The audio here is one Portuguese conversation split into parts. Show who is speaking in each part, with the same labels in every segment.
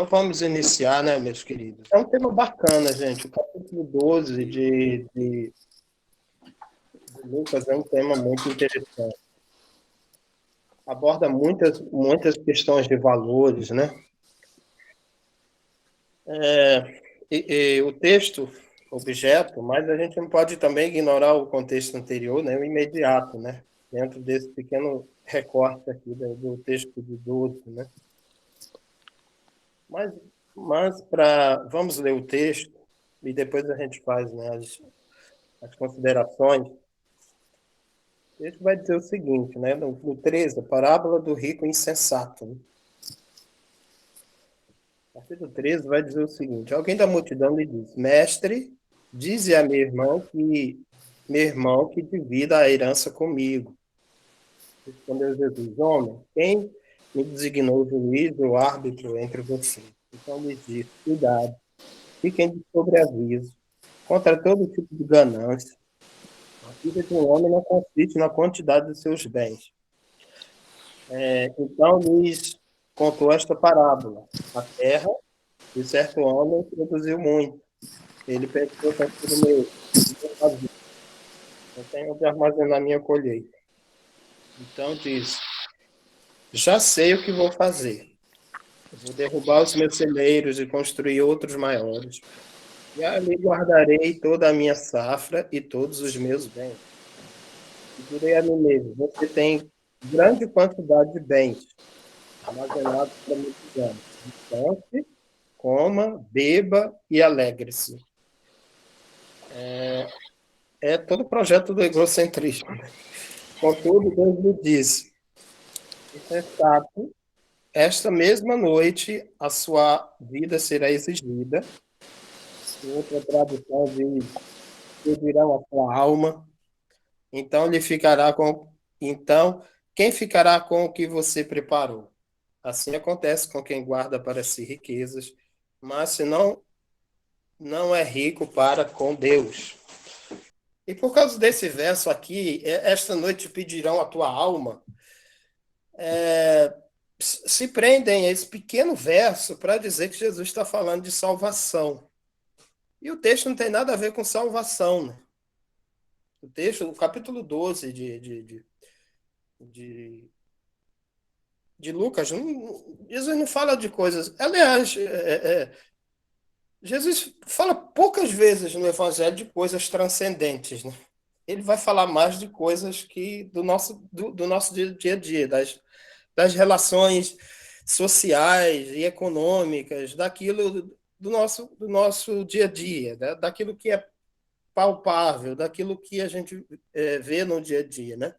Speaker 1: Então vamos iniciar, né, meus queridos? É um tema bacana, gente. O capítulo 12 de Lucas é um tema muito interessante. Aborda muitas questões de valores, né? O texto, objeto, mas a gente não pode também ignorar o contexto anterior, né, o imediato, né? Dentro desse pequeno recorte aqui do texto de 12, né? Mas, vamos ler o texto e depois a gente faz, né, as considerações. Ele vai dizer o seguinte, né, no 13, a parábola do rico insensato. Né? A partir do 13 vai dizer o seguinte: alguém da multidão lhe diz: Mestre, dize a meu irmão que divida a herança comigo. Respondeu Jesus: Homem, quem me designou o juiz ou árbitro entre vocês? Então lhes disse: Cuidado, fiquem de sobreaviso contra todo tipo de ganância. A vida de um homem não consiste na quantidade de seus bens. Então lhes contou esta parábola. A terra de certo homem produziu muito. Ele pensou consigo mesmo: eu tenho onde armazenar minha colheita. Então disse: já sei o que vou fazer. Vou derrubar os meus celeiros e construir outros maiores. E ali guardarei toda a minha safra e todos os meus bens. E direi a mim mesmo: você tem grande quantidade de bens armazenados para muitos anos. Descanse, coma, beba e alegre-se. É todo o projeto do egocentrismo. Contudo, Deus lhe disse: insensato, esta mesma noite a sua vida será exigida. Em outra tradução diz: pedirão a sua alma. Então lhe ficará com. Então, quem ficará com o que você preparou? Assim acontece com quem guarda para si riquezas, mas se não é rico para com Deus. E por causa desse verso aqui, esta noite pedirão a tua alma, se prendem a esse pequeno verso para dizer que Jesus está falando de salvação. E o texto não tem nada a ver com salvação. Né? O texto, o capítulo 12 de, de Lucas, Jesus não fala de coisas. Aliás, Jesus fala poucas vezes no Evangelho de coisas transcendentes. Né? Ele vai falar mais de coisas que do nosso dia a dia, das relações sociais e econômicas, daquilo do nosso dia a dia, daquilo que é palpável, daquilo que a gente vê no dia a dia. Né?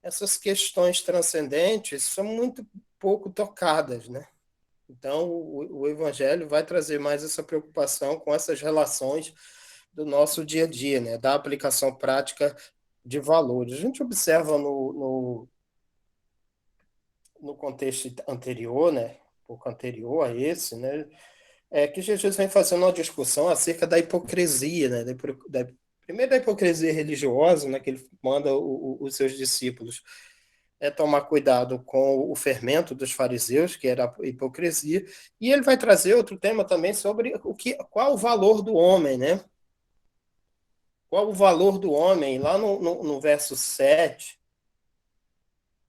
Speaker 1: Essas questões transcendentes são muito pouco tocadas. Né? Então, o Evangelho vai trazer mais essa preocupação com essas relações do nosso dia a dia, né? Da aplicação prática de valores. A gente observa no contexto anterior, né? Um pouco anterior a esse, né? Que Jesus vem fazendo uma discussão acerca da hipocrisia, né? Primeiro da hipocrisia religiosa, né? Que ele manda os seus discípulos tomar cuidado com o fermento dos fariseus, que era a hipocrisia, e ele vai trazer outro tema também sobre qual o valor do homem, né? Qual o valor do homem? Lá no verso 7,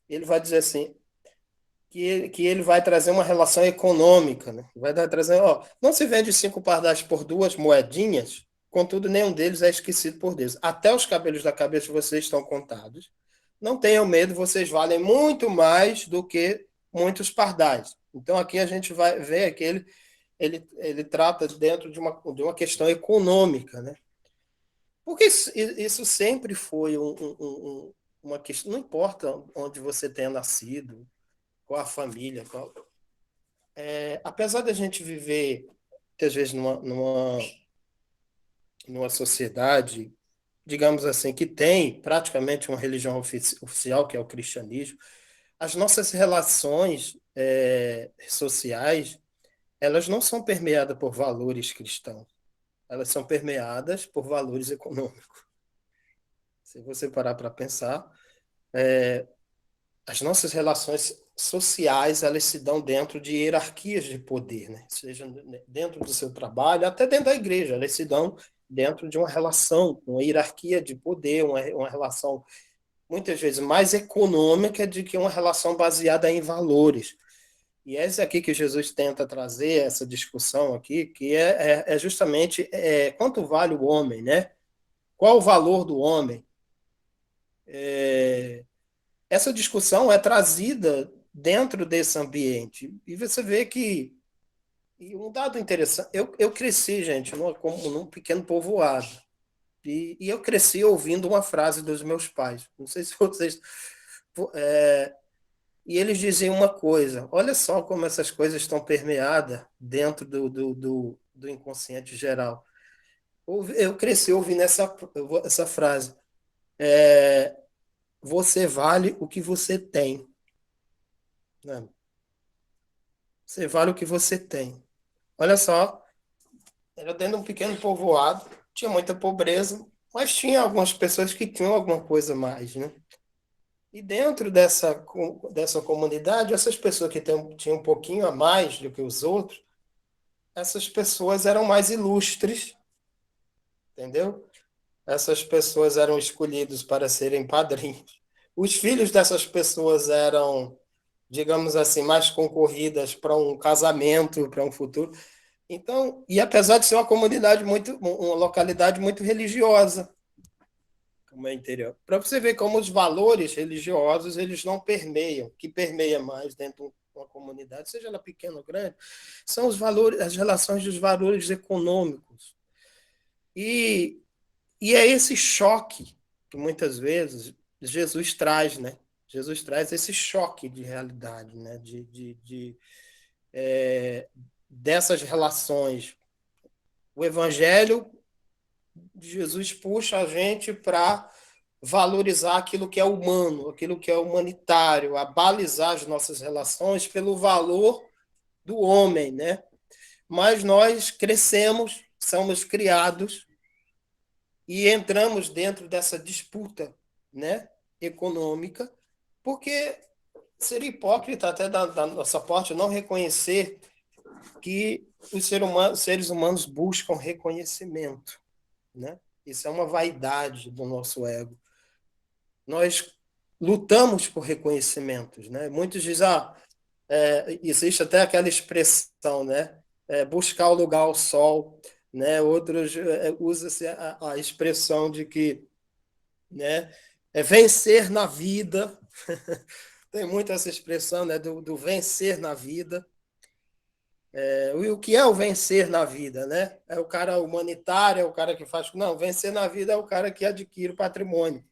Speaker 1: ele vai dizer assim, que ele vai trazer uma relação econômica, né? Vai trazer, ó, não se vende 5 pardais por 2 moedinhas, contudo, nenhum deles é esquecido por Deus. Até os cabelos da cabeça de vocês estão contados. Não tenham medo, vocês valem muito mais do que muitos pardais. Então, aqui a gente vai ver que ele trata dentro de uma questão econômica, né? Porque isso sempre foi uma questão, não importa onde você tenha nascido, qual a família, apesar da gente viver, às vezes, numa sociedade, digamos assim, que tem praticamente uma religião oficial, que é o cristianismo, as nossas relações sociais, elas não são permeadas por valores cristãos, elas são permeadas por valores econômicos. Se você parar para pensar, as nossas relações sociais, elas se dão dentro de hierarquias de poder, né? Seja dentro do seu trabalho, até dentro da igreja, elas se dão dentro de uma relação, uma hierarquia de poder, uma relação muitas vezes mais econômica do que uma relação baseada em valores. E é isso aqui que Jesus tenta trazer, essa discussão aqui, que é justamente quanto vale o homem, né? Qual o valor do homem? Essa discussão é trazida dentro desse ambiente. E você vê que, e um dado interessante, eu cresci, gente, num pequeno povoado. E eu cresci ouvindo uma frase dos meus pais. Não sei se vocês. E eles diziam uma coisa: olha só como essas coisas estão permeadas dentro do inconsciente geral. Eu cresci ouvindo essa frase: você vale o que você tem. Né? Você vale o que você tem. Olha só, era dentro de um pequeno povoado, tinha muita pobreza, mas tinha algumas pessoas que tinham alguma coisa a mais, né? E dentro dessa comunidade, essas pessoas que tinham um pouquinho a mais do que os outros, essas pessoas eram mais ilustres, entendeu? Essas pessoas eram escolhidas para serem padrinhos. Os filhos dessas pessoas eram, digamos assim, mais concorridas para um casamento, para um futuro. Então, e apesar de ser uma comunidade uma localidade muito religiosa, como é interior, para você ver como os valores religiosos eles não permeiam, que permeia mais dentro de uma comunidade, seja ela pequena ou grande, são os valores, as relações dos valores econômicos. E, e é esse choque que muitas vezes Jesus traz, né? Jesus traz esse choque de realidade, né? É, dessas relações. O Evangelho de Jesus puxa a gente para valorizar aquilo que é humano, aquilo que é humanitário, a balizar as nossas relações pelo valor do homem, né? Mas nós crescemos, somos criados e entramos dentro dessa disputa, né, econômica, porque seria hipócrita até da nossa parte não reconhecer que os seres humanos buscam reconhecimento, né? Isso é uma vaidade do nosso ego. Nós lutamos por reconhecimentos, né? Muitos dizem, existe até aquela expressão, né? Buscar o lugar ao sol, né? Outros usa-se a expressão de que, né? Vencer na vida. Tem muito essa expressão, né? Do vencer na vida. E o que é o vencer na vida, né? É o cara humanitário, é o cara que faz. Não, vencer na vida é o cara que adquire patrimônio,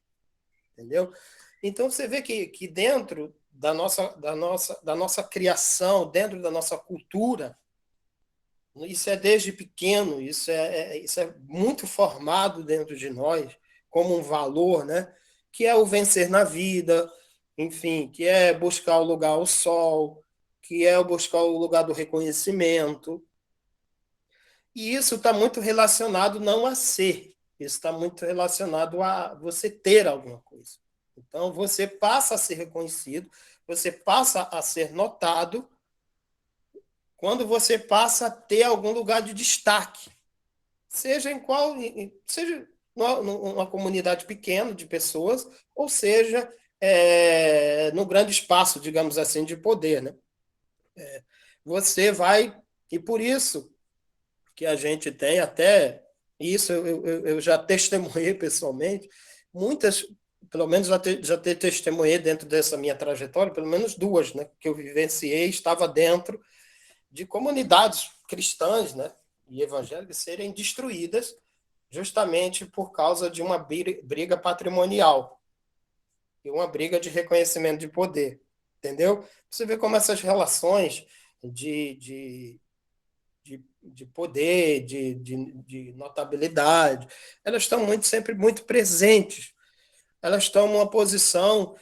Speaker 1: entendeu? Então você vê que dentro da nossa criação, dentro da nossa cultura, isso é desde pequeno, isso é muito formado dentro de nós como um valor, né? Que é o vencer na vida, enfim, que é buscar o lugar ao sol, que é buscar o lugar do reconhecimento. E isso está muito relacionado não a ser, isso está muito relacionado a você ter alguma coisa. Então, você passa a ser reconhecido, você passa a ser notado quando você passa a ter algum lugar de destaque, seja em qual, seja numa comunidade pequena de pessoas, ou seja, no grande espaço, digamos assim, de poder, né? Você vai, e por isso que a gente tem até, isso eu já testemunhei pessoalmente, muitas, pelo menos já testemunhei dentro dessa minha trajetória, pelo menos duas, né, que eu vivenciei, estava dentro de comunidades cristãs, né, e evangélicas serem destruídas justamente por causa de uma briga patrimonial e uma briga de reconhecimento de poder, entendeu? Você vê como essas relações de poder, de notabilidade, elas estão sempre muito presentes. Elas tomam uma posição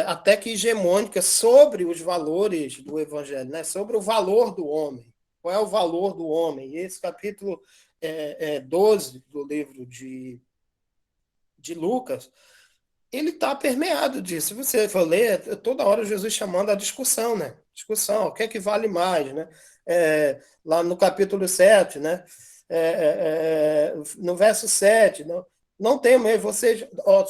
Speaker 1: até que hegemônica sobre os valores do Evangelho, né? Sobre o valor do homem. Qual é o valor do homem? E esse capítulo 12 do livro de Lucas ele está permeado disso. Se você for ler, toda hora Jesus chamando a discussão, né? Discussão, o que é que vale mais, né? Lá no capítulo 7, né? No verso 7, não tenham medo, vocês, ó,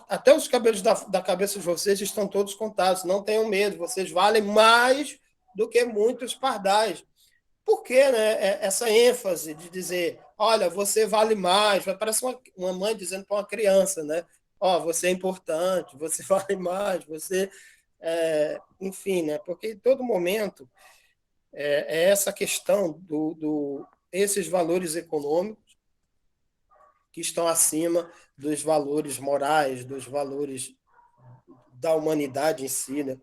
Speaker 1: até os cabelos da cabeça de vocês estão todos contados, não tenham medo, vocês valem mais do que muitos pardais. Por que, né, essa ênfase de dizer, olha, você vale mais, parece uma mãe dizendo para uma criança, né? Ó, você é importante, você vale mais, você. Enfim, né? Porque em todo momento essa questão esses valores econômicos que estão acima dos valores morais, dos valores da humanidade em si, né?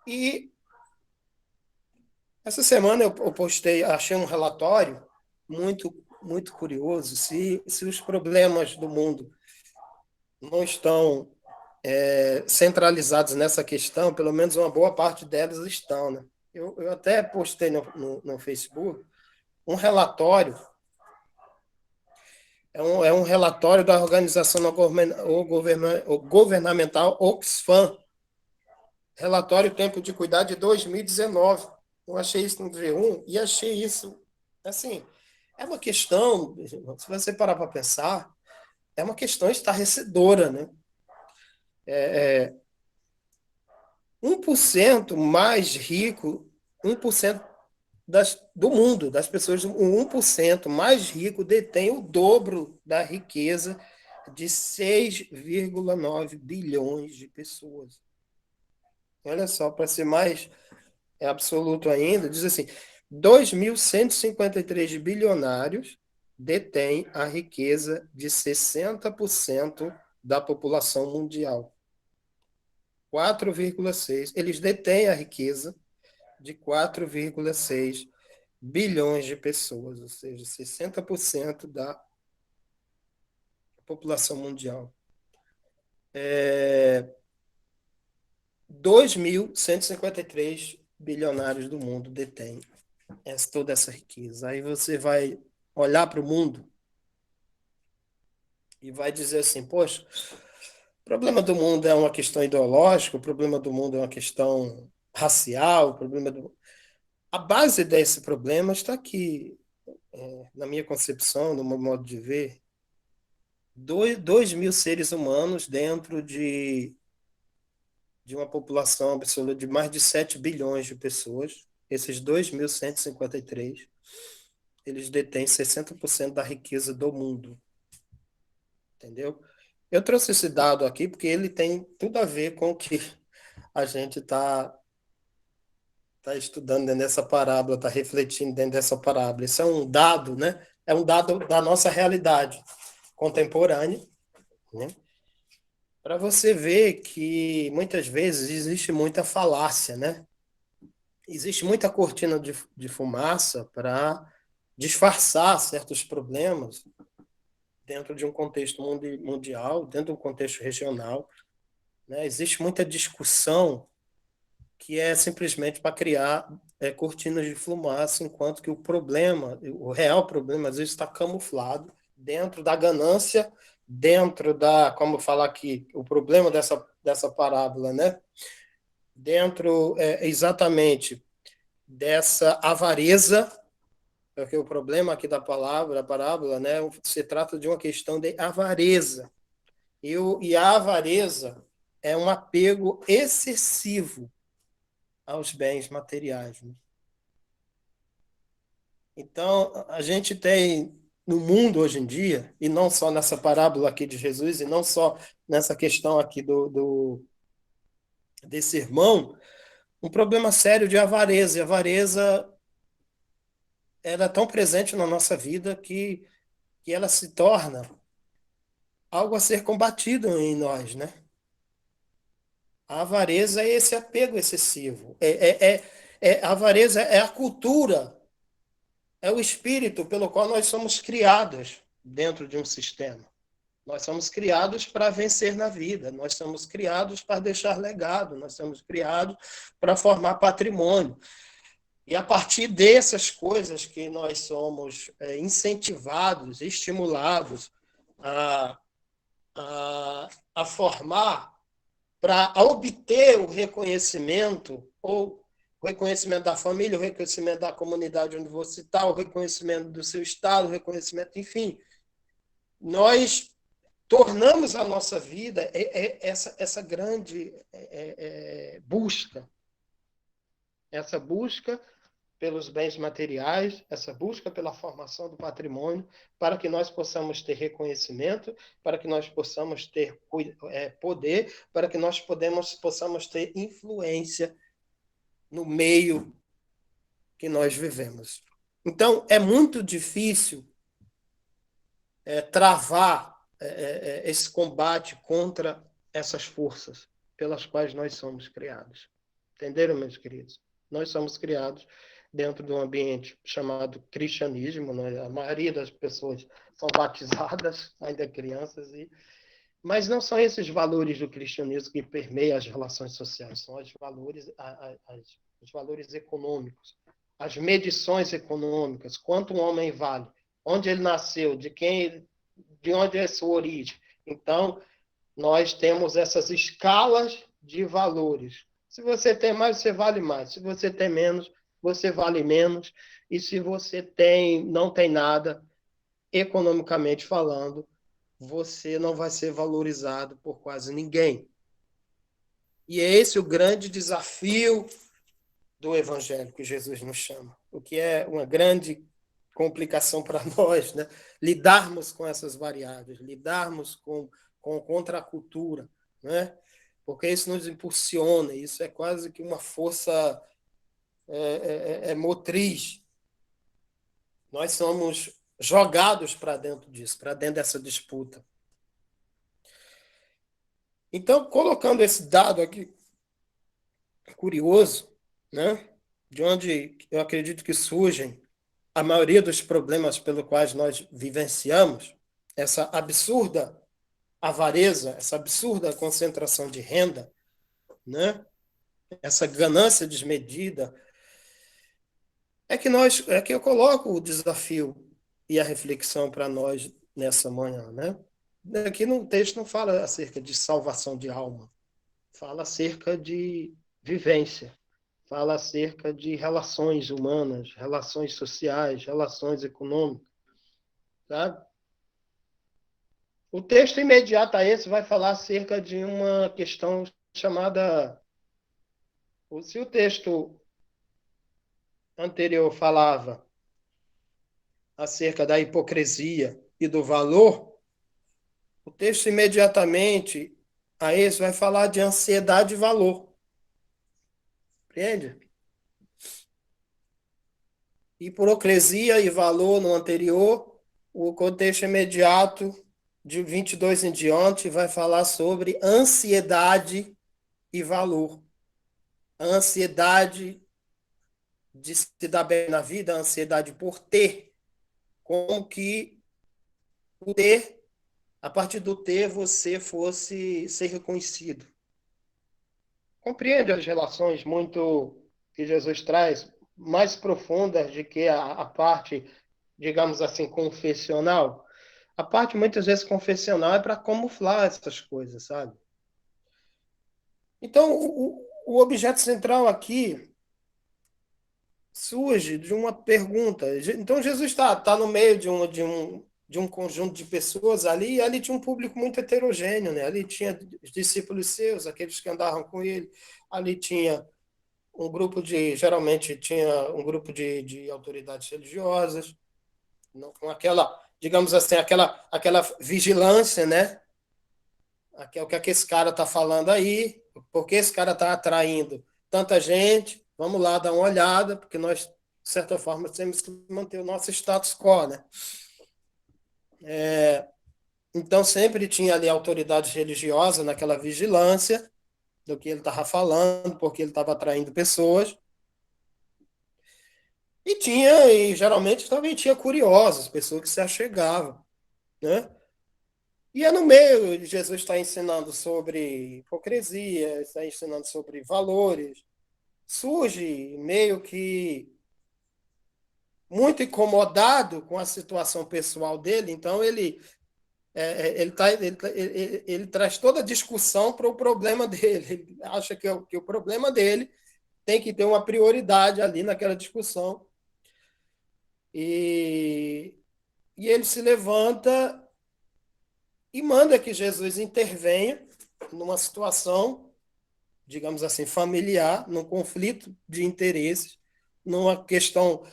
Speaker 1: E essa semana eu postei, achei um relatório muito curioso. Se os problemas do mundo não estão centralizados nessa questão, pelo menos uma boa parte delas estão, né? Eu até postei no Facebook um relatório, é um relatório da organização governamental Oxfam, relatório Tempo de Cuidar de 2019. Eu achei isso no V1 e achei isso, assim, é uma questão, se você parar para pensar, é uma questão estarrecedora, né? 1% mais rico, 1% do mundo, das pessoas, o 1% mais rico detém o dobro da riqueza de 6,9 bilhões de pessoas. Olha só, para ser mais absoluto ainda, diz assim: 2.153 bilionários detêm a riqueza de 60% da população mundial. 4,6. Eles detêm a riqueza de 4,6 bilhões de pessoas, ou seja, 60% da população mundial. 2.153 bilionários do mundo detêm toda essa riqueza. Aí você vai olhar para o mundo e vai dizer assim, poxa, o problema do mundo é uma questão ideológica, o problema do mundo é uma questão racial, o problema do... A base desse problema está aqui, na minha concepção, no meu modo de ver, 2.000 seres humanos dentro de uma população absoluta de mais de 7 bilhões de pessoas. Esses 2.153, eles detêm 60% da riqueza do mundo. Entendeu? Eu trouxe esse dado aqui porque ele tem tudo a ver com o que a gente tá estudando dentro dessa parábola, está refletindo dentro dessa parábola. Isso é um dado, né? É um dado da nossa realidade contemporânea, né? Para você ver que muitas vezes existe muita falácia, né? Existe muita cortina de fumaça para disfarçar certos problemas dentro de um contexto mundial, dentro de um contexto regional, né? Existe muita discussão que é simplesmente para criar cortinas de fumaça, enquanto que o problema, o real problema, às vezes está camuflado dentro da ganância, dentro da, como falar aqui, o problema dessa parábola, né? Dentro exatamente dessa avareza, porque o problema aqui da parábola, né, se trata de uma questão de avareza. E a avareza é um apego excessivo aos bens materiais, né? Então, a gente tem no mundo hoje em dia, e não só nessa parábola aqui de Jesus, e não só nessa questão aqui desse irmão, um problema sério de avareza. E a avareza ela é tão presente na nossa vida que ela se torna algo a ser combatido em nós, né? A avareza é esse apego excessivo. A avareza é a cultura, é o espírito pelo qual nós somos criados dentro de um sistema. Nós somos criados para vencer na vida, nós somos criados para deixar legado, nós somos criados para formar patrimônio. E a partir dessas coisas que nós somos incentivados, estimulados a a formar para obter o reconhecimento, ou o reconhecimento da família, o reconhecimento da comunidade onde você está, o reconhecimento do seu estado, o reconhecimento, enfim. Nós tornamos a nossa vida essa grande busca, essa busca pelos bens materiais, essa busca pela formação do patrimônio, para que nós possamos ter reconhecimento, para que nós possamos ter poder, para que nós possamos ter influência no meio que nós vivemos. Então, é muito difícil travar esse combate contra essas forças pelas quais nós somos criados. Entenderam, meus queridos? Nós somos criados dentro de um ambiente chamado cristianismo, né? A maioria das pessoas são batizadas, ainda crianças, mas não são esses valores do cristianismo que permeiam as relações sociais, são os valores econômicos, as medições econômicas, quanto um homem vale, onde ele nasceu, de onde é a sua origem. Então, nós temos essas escalas de valores. Se você tem mais, você vale mais. Se você tem menos, você vale menos. E se você não tem nada, economicamente falando, você não vai ser valorizado por quase ninguém. E é esse o grande desafio do evangelho que Jesus nos chama, o que é uma grande complicação para nós, né? Lidarmos com essas variáveis, lidarmos com contracultura, né? Porque isso nos impulsiona, isso é quase que uma força motriz. Nós somos jogados para dentro disso, para dentro dessa disputa. Então, colocando esse dado aqui, curioso, né? De onde eu acredito que surgem a maioria dos problemas pelos quais nós vivenciamos, essa absurda avareza, essa absurda concentração de renda, né? Essa ganância desmedida, é que eu coloco o desafio e a reflexão para nós nessa manhã, né? Aqui no texto não fala acerca de salvação de alma, fala acerca de vivência, fala acerca de relações humanas, relações sociais, relações econômicas, sabe? O texto imediato a esse vai falar acerca de uma questão chamada. Se o texto anterior falava acerca da hipocrisia e do valor, o texto imediatamente a esse vai falar de ansiedade e valor. Compreende? Hipocrisia e valor no anterior, o contexto imediato de 22 em diante vai falar sobre ansiedade e valor. A ansiedade de se dar bem na vida, a ansiedade por ter, como que o ter, a partir do ter, você fosse ser reconhecido. Compreende as relações muito que Jesus traz, mais profundas do que a parte, digamos assim, confessional? A parte, muitas vezes, confessional é para camuflar essas coisas, sabe? Então, o objeto central aqui surge de uma pergunta. Então, Jesus está no meio de um conjunto de pessoas ali, e ali tinha um público muito heterogêneo, né? Ali tinha os discípulos seus, aqueles que andavam com ele, ali tinha geralmente tinha um grupo de autoridades religiosas, com aquela, digamos assim, aquela vigilância, né? O que esse cara está falando aí, porque esse cara está atraindo tanta gente, vamos lá dar uma olhada, porque nós, de certa forma, temos que manter o nosso status quo, né? Então, sempre tinha ali autoridade religiosa naquela vigilância do que ele estava falando, porque ele estava atraindo pessoas. E geralmente também tinha curiosos, pessoas que se achegavam, né? E é no meio, Jesus está ensinando sobre hipocrisia, está ensinando sobre valores. Surge meio que muito incomodado com a situação pessoal dele, então ele Ele traz toda a discussão para o problema dele. Ele acha que o problema dele tem que ter uma prioridade ali naquela discussão. E, e ele se levanta e manda que Jesus intervenha numa situação, digamos assim, familiar, num conflito de interesses, numa questão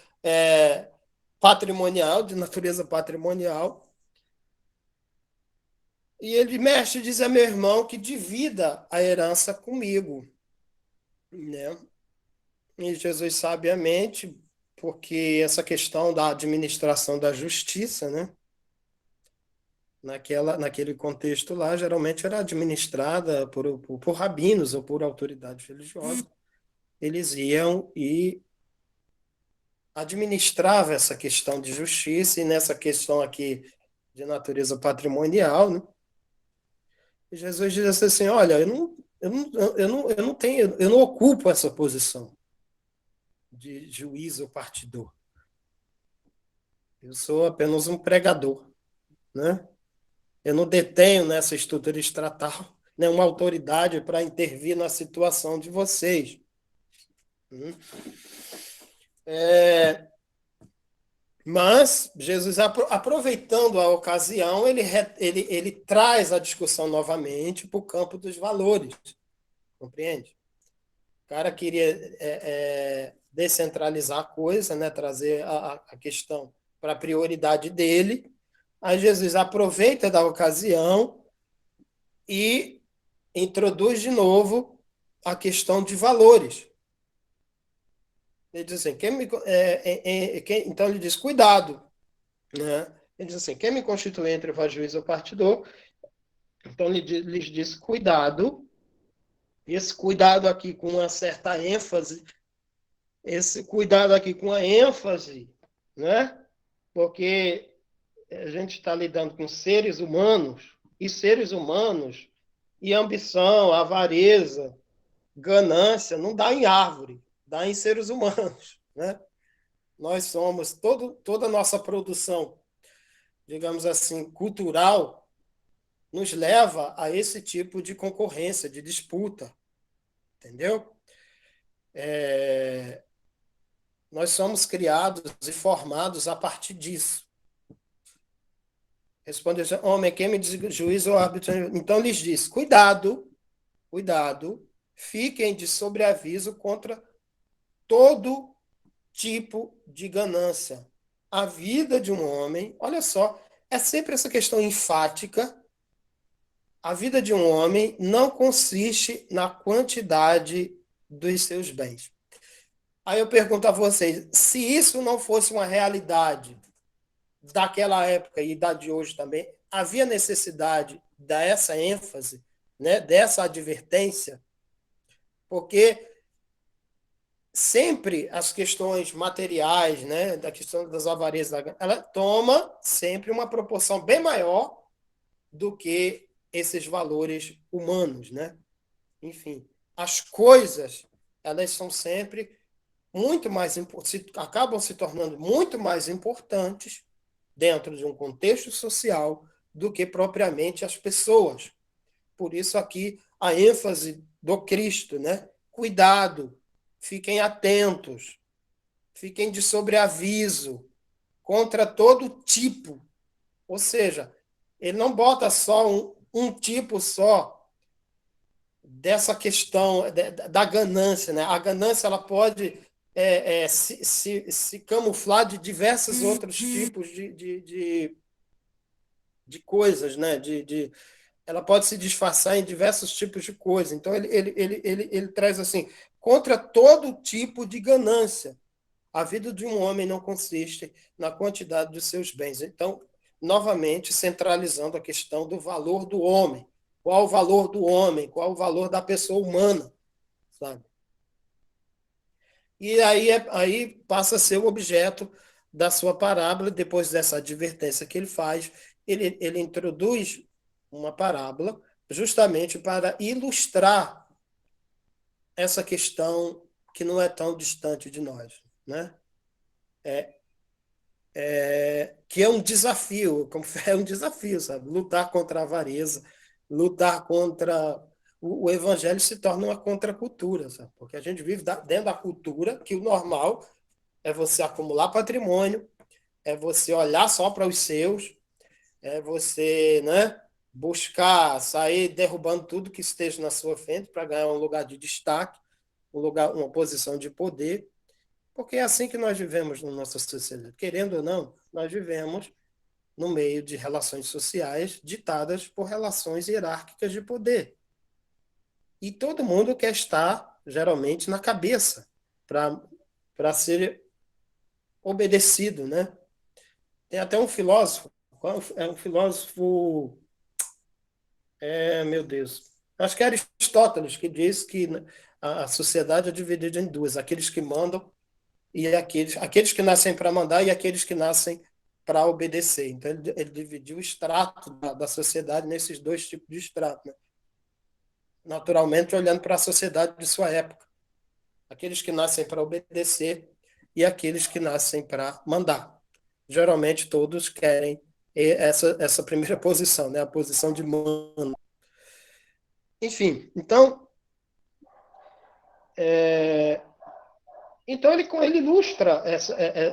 Speaker 1: patrimonial, de natureza patrimonial. E ele, mestre, diz a meu irmão que divida a herança comigo, né? E Jesus, sabiamente, porque essa questão da administração da justiça, né? Naquele contexto lá, geralmente era administrada por rabinos ou por autoridades religiosas. Eles iam e administravam essa questão de justiça, e nessa questão aqui de natureza patrimonial, né? E Jesus diz assim: olha, eu não tenho, eu não ocupo essa posição de juiz ou partidor. Eu sou apenas um pregador, né? Eu não detenho nessa estrutura estatal nenhuma autoridade para intervir na situação de vocês. Mas Jesus, aproveitando a ocasião, ele traz a discussão novamente para o campo dos valores, compreende? O cara queria descentralizar a coisa, né? Trazer a questão para a prioridade dele. Aí Jesus aproveita da ocasião e introduz de novo a questão de valores. Ele diz assim, então ele diz, cuidado, né? Ele diz assim, quem me constitui entre vós juiz ou partidor? Então ele lhes diz, cuidado, esse cuidado aqui com uma certa ênfase, esse cuidado aqui com a ênfase, né? Porque a gente está lidando com seres humanos, e ambição, avareza, ganância, não dá em árvore, dá em seres humanos, né? Nós somos, toda a nossa produção, digamos assim, cultural, nos leva a esse tipo de concorrência, de disputa, entendeu? Nós somos criados e formados a partir disso. Respondeu, homem, quem me diz juízo ou árbitro? Então lhes diz, cuidado, cuidado, fiquem de sobreaviso contra todo tipo de ganância. A vida de um homem, olha só, é sempre essa questão enfática. A vida de um homem não consiste na quantidade dos seus bens. Aí eu pergunto a vocês, se isso não fosse uma realidade daquela época e da de hoje também, havia necessidade dessa ênfase, né, dessa advertência, porque sempre as questões materiais, né, da questão das avarezas, ela toma sempre uma proporção bem maior do que esses valores humanos, né? Enfim, as coisas, elas são sempre muito mais acabam se tornando muito mais importantes dentro de um contexto social do que propriamente as pessoas. Por isso aqui a ênfase do Cristo, né? Cuidado, fiquem atentos, fiquem de sobreaviso contra todo tipo. Ou seja, ele não bota só um tipo só dessa questão da ganância, né? A ganância ela pode se camuflar de diversos outros tipos de coisas, né? Ela pode se disfarçar em diversos tipos de coisas. Então, ele traz assim, contra todo tipo de ganância. A vida de um homem não consiste na quantidade dos seus bens. Então, novamente, centralizando a questão do valor do homem. Qual o valor do homem? Qual o valor da pessoa humana? Sabe? E aí passa a ser o objeto da sua parábola, depois dessa advertência que ele faz, ele introduz uma parábola justamente para ilustrar essa questão que não é tão distante de nós, né? que é um desafio, é um desafio, sabe? Lutar contra a avareza, lutar contra. O evangelho se torna uma contracultura, sabe? Porque a gente vive dentro da cultura que o normal é você acumular patrimônio, é você olhar só para os seus, é você, né, buscar sair derrubando tudo que esteja na sua frente para ganhar um lugar de destaque, um lugar, uma posição de poder, porque é assim que nós vivemos na nossa sociedade. Querendo ou não, nós vivemos no meio de relações sociais ditadas por relações hierárquicas de poder. E todo mundo quer estar, geralmente, na cabeça para ser obedecido, né? Tem até um filósofo, é um filósofo, meu Deus, acho que é Aristóteles, que diz que a sociedade é dividida em duas, aqueles que mandam e aqueles que nascem para mandar e aqueles que nascem para obedecer. Então, ele dividiu o extrato da sociedade nesses dois tipos de extrato, né? Naturalmente, olhando para a sociedade de sua época. Aqueles que nascem para obedecer e aqueles que nascem para mandar. Geralmente, todos querem essa primeira posição, né? A posição de mando. Enfim, então ele ilustra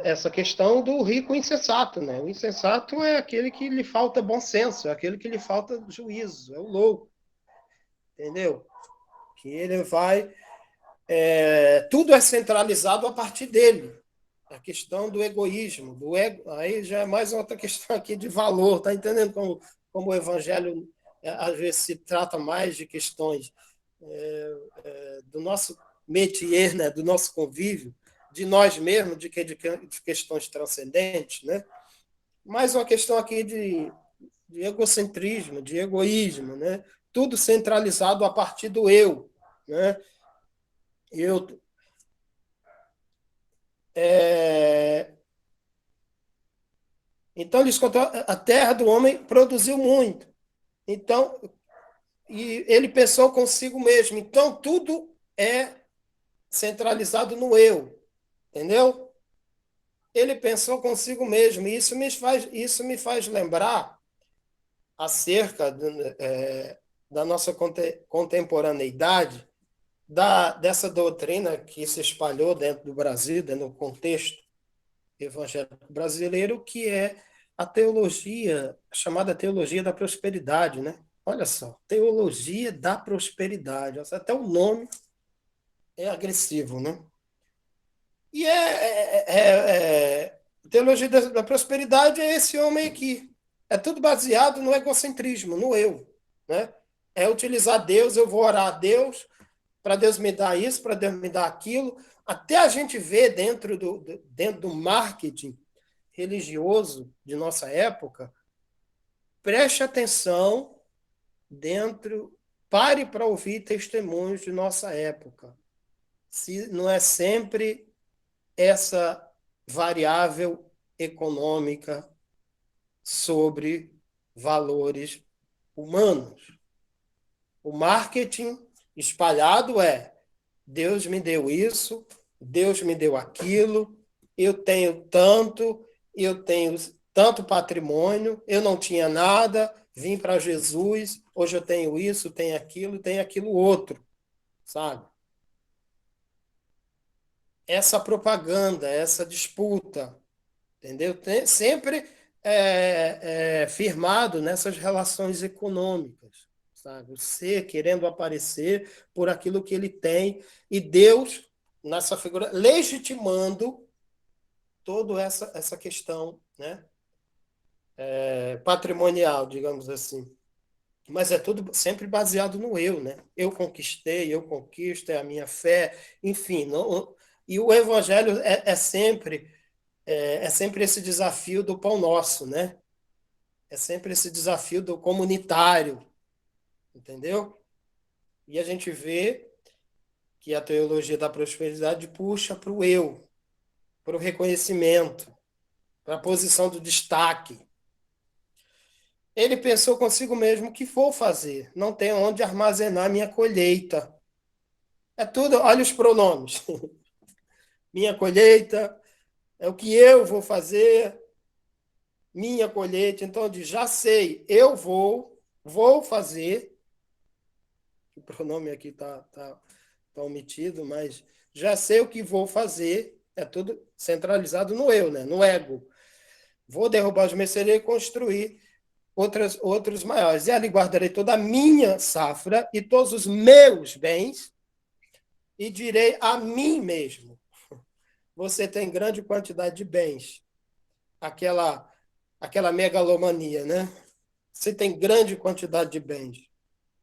Speaker 1: essa questão do rico insensato, né? O insensato é aquele que lhe falta bom senso, é aquele que lhe falta juízo, é o louco, entendeu? Que ele vai, tudo é centralizado a partir dele. A questão do egoísmo, do ego, aí já é mais outra questão aqui de valor, tá entendendo como o evangelho às vezes se trata mais de questões do nosso métier, né, do nosso convívio, de nós mesmos, de questões transcendentes, né? Mais uma questão aqui de egocentrismo, de egoísmo, né? Tudo centralizado a partir do eu, né? Eu, é... Então, eles contam, a terra do homem produziu muito. Então, e ele pensou consigo mesmo. Então, tudo é centralizado no eu, entendeu? Ele pensou consigo mesmo. E isso me faz lembrar acerca da nossa contemporaneidade, dessa doutrina que se espalhou dentro do Brasil, dentro do contexto evangélico brasileiro, que é a teologia, chamada teologia da prosperidade, né? Olha só, teologia da prosperidade. Até o nome é agressivo, né? E teologia da prosperidade é esse homem aqui. É tudo baseado no egocentrismo, no eu, né? É utilizar Deus, eu vou orar a Deus para Deus me dar isso, para Deus me dar aquilo. Até a gente vê dentro do marketing religioso de nossa época, preste atenção dentro, pare para ouvir testemunhos de nossa época. Se não é sempre essa variável econômica sobre valores humanos. O marketing espalhado é: Deus me deu isso, Deus me deu aquilo, eu tenho tanto, eu tenho tanto patrimônio, eu não tinha nada, vim para Jesus, hoje eu tenho aquilo outro, sabe? Essa propaganda, essa disputa, entendeu? Sempre firmado nessas relações econômicas, sabe? Você querendo aparecer por aquilo que ele tem e Deus, nessa figura, legitimando toda essa questão, né? Patrimonial, digamos assim. Mas é tudo sempre baseado no eu, né? Eu conquistei, eu conquisto, é a minha fé, enfim. Não, e o evangelho é sempre esse desafio do pão nosso, né? É sempre esse desafio do comunitário, entendeu? E a gente vê que a teologia da prosperidade puxa para o eu, para o reconhecimento, para a posição do destaque. Ele pensou consigo mesmo: o que vou fazer? Não tenho onde armazenar minha colheita. É tudo, olha os pronomes. Minha colheita, é o que eu vou fazer. minha colheita. Então, diz, já sei, eu vou fazer, o pronome aqui tá omitido, mas já sei o que vou fazer, é tudo centralizado no eu, né? No ego. Vou derrubar os mercenários e construir outros maiores. E ali guardarei toda a minha safra e todos os meus bens e direi a mim mesmo: você tem grande quantidade de bens. Aquela megalomania, né? Você tem grande quantidade de bens,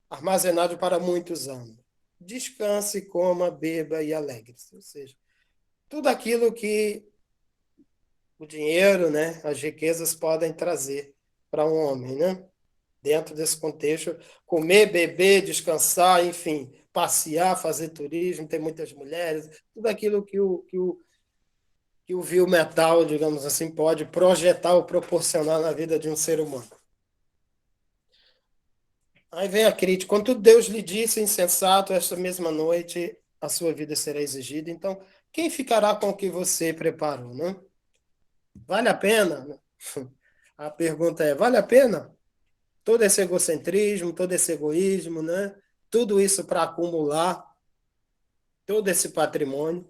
Speaker 1: armazenado para muitos anos. Descanse, coma, beba e alegre-se. Ou seja, tudo aquilo que o dinheiro, né, as riquezas podem trazer para um homem, né? Dentro desse contexto, comer, beber, descansar, enfim, passear, fazer turismo, ter muitas mulheres, tudo aquilo que o vil metal, digamos assim, pode projetar ou proporcionar na vida de um ser humano. Aí vem a crítica. Quando Deus lhe disse, insensato, esta mesma noite a sua vida será exigida. Então, quem ficará com o que você preparou, né? Vale a pena? A pergunta é, vale a pena? Todo esse egocentrismo, todo esse egoísmo, né? Tudo isso para acumular todo esse patrimônio.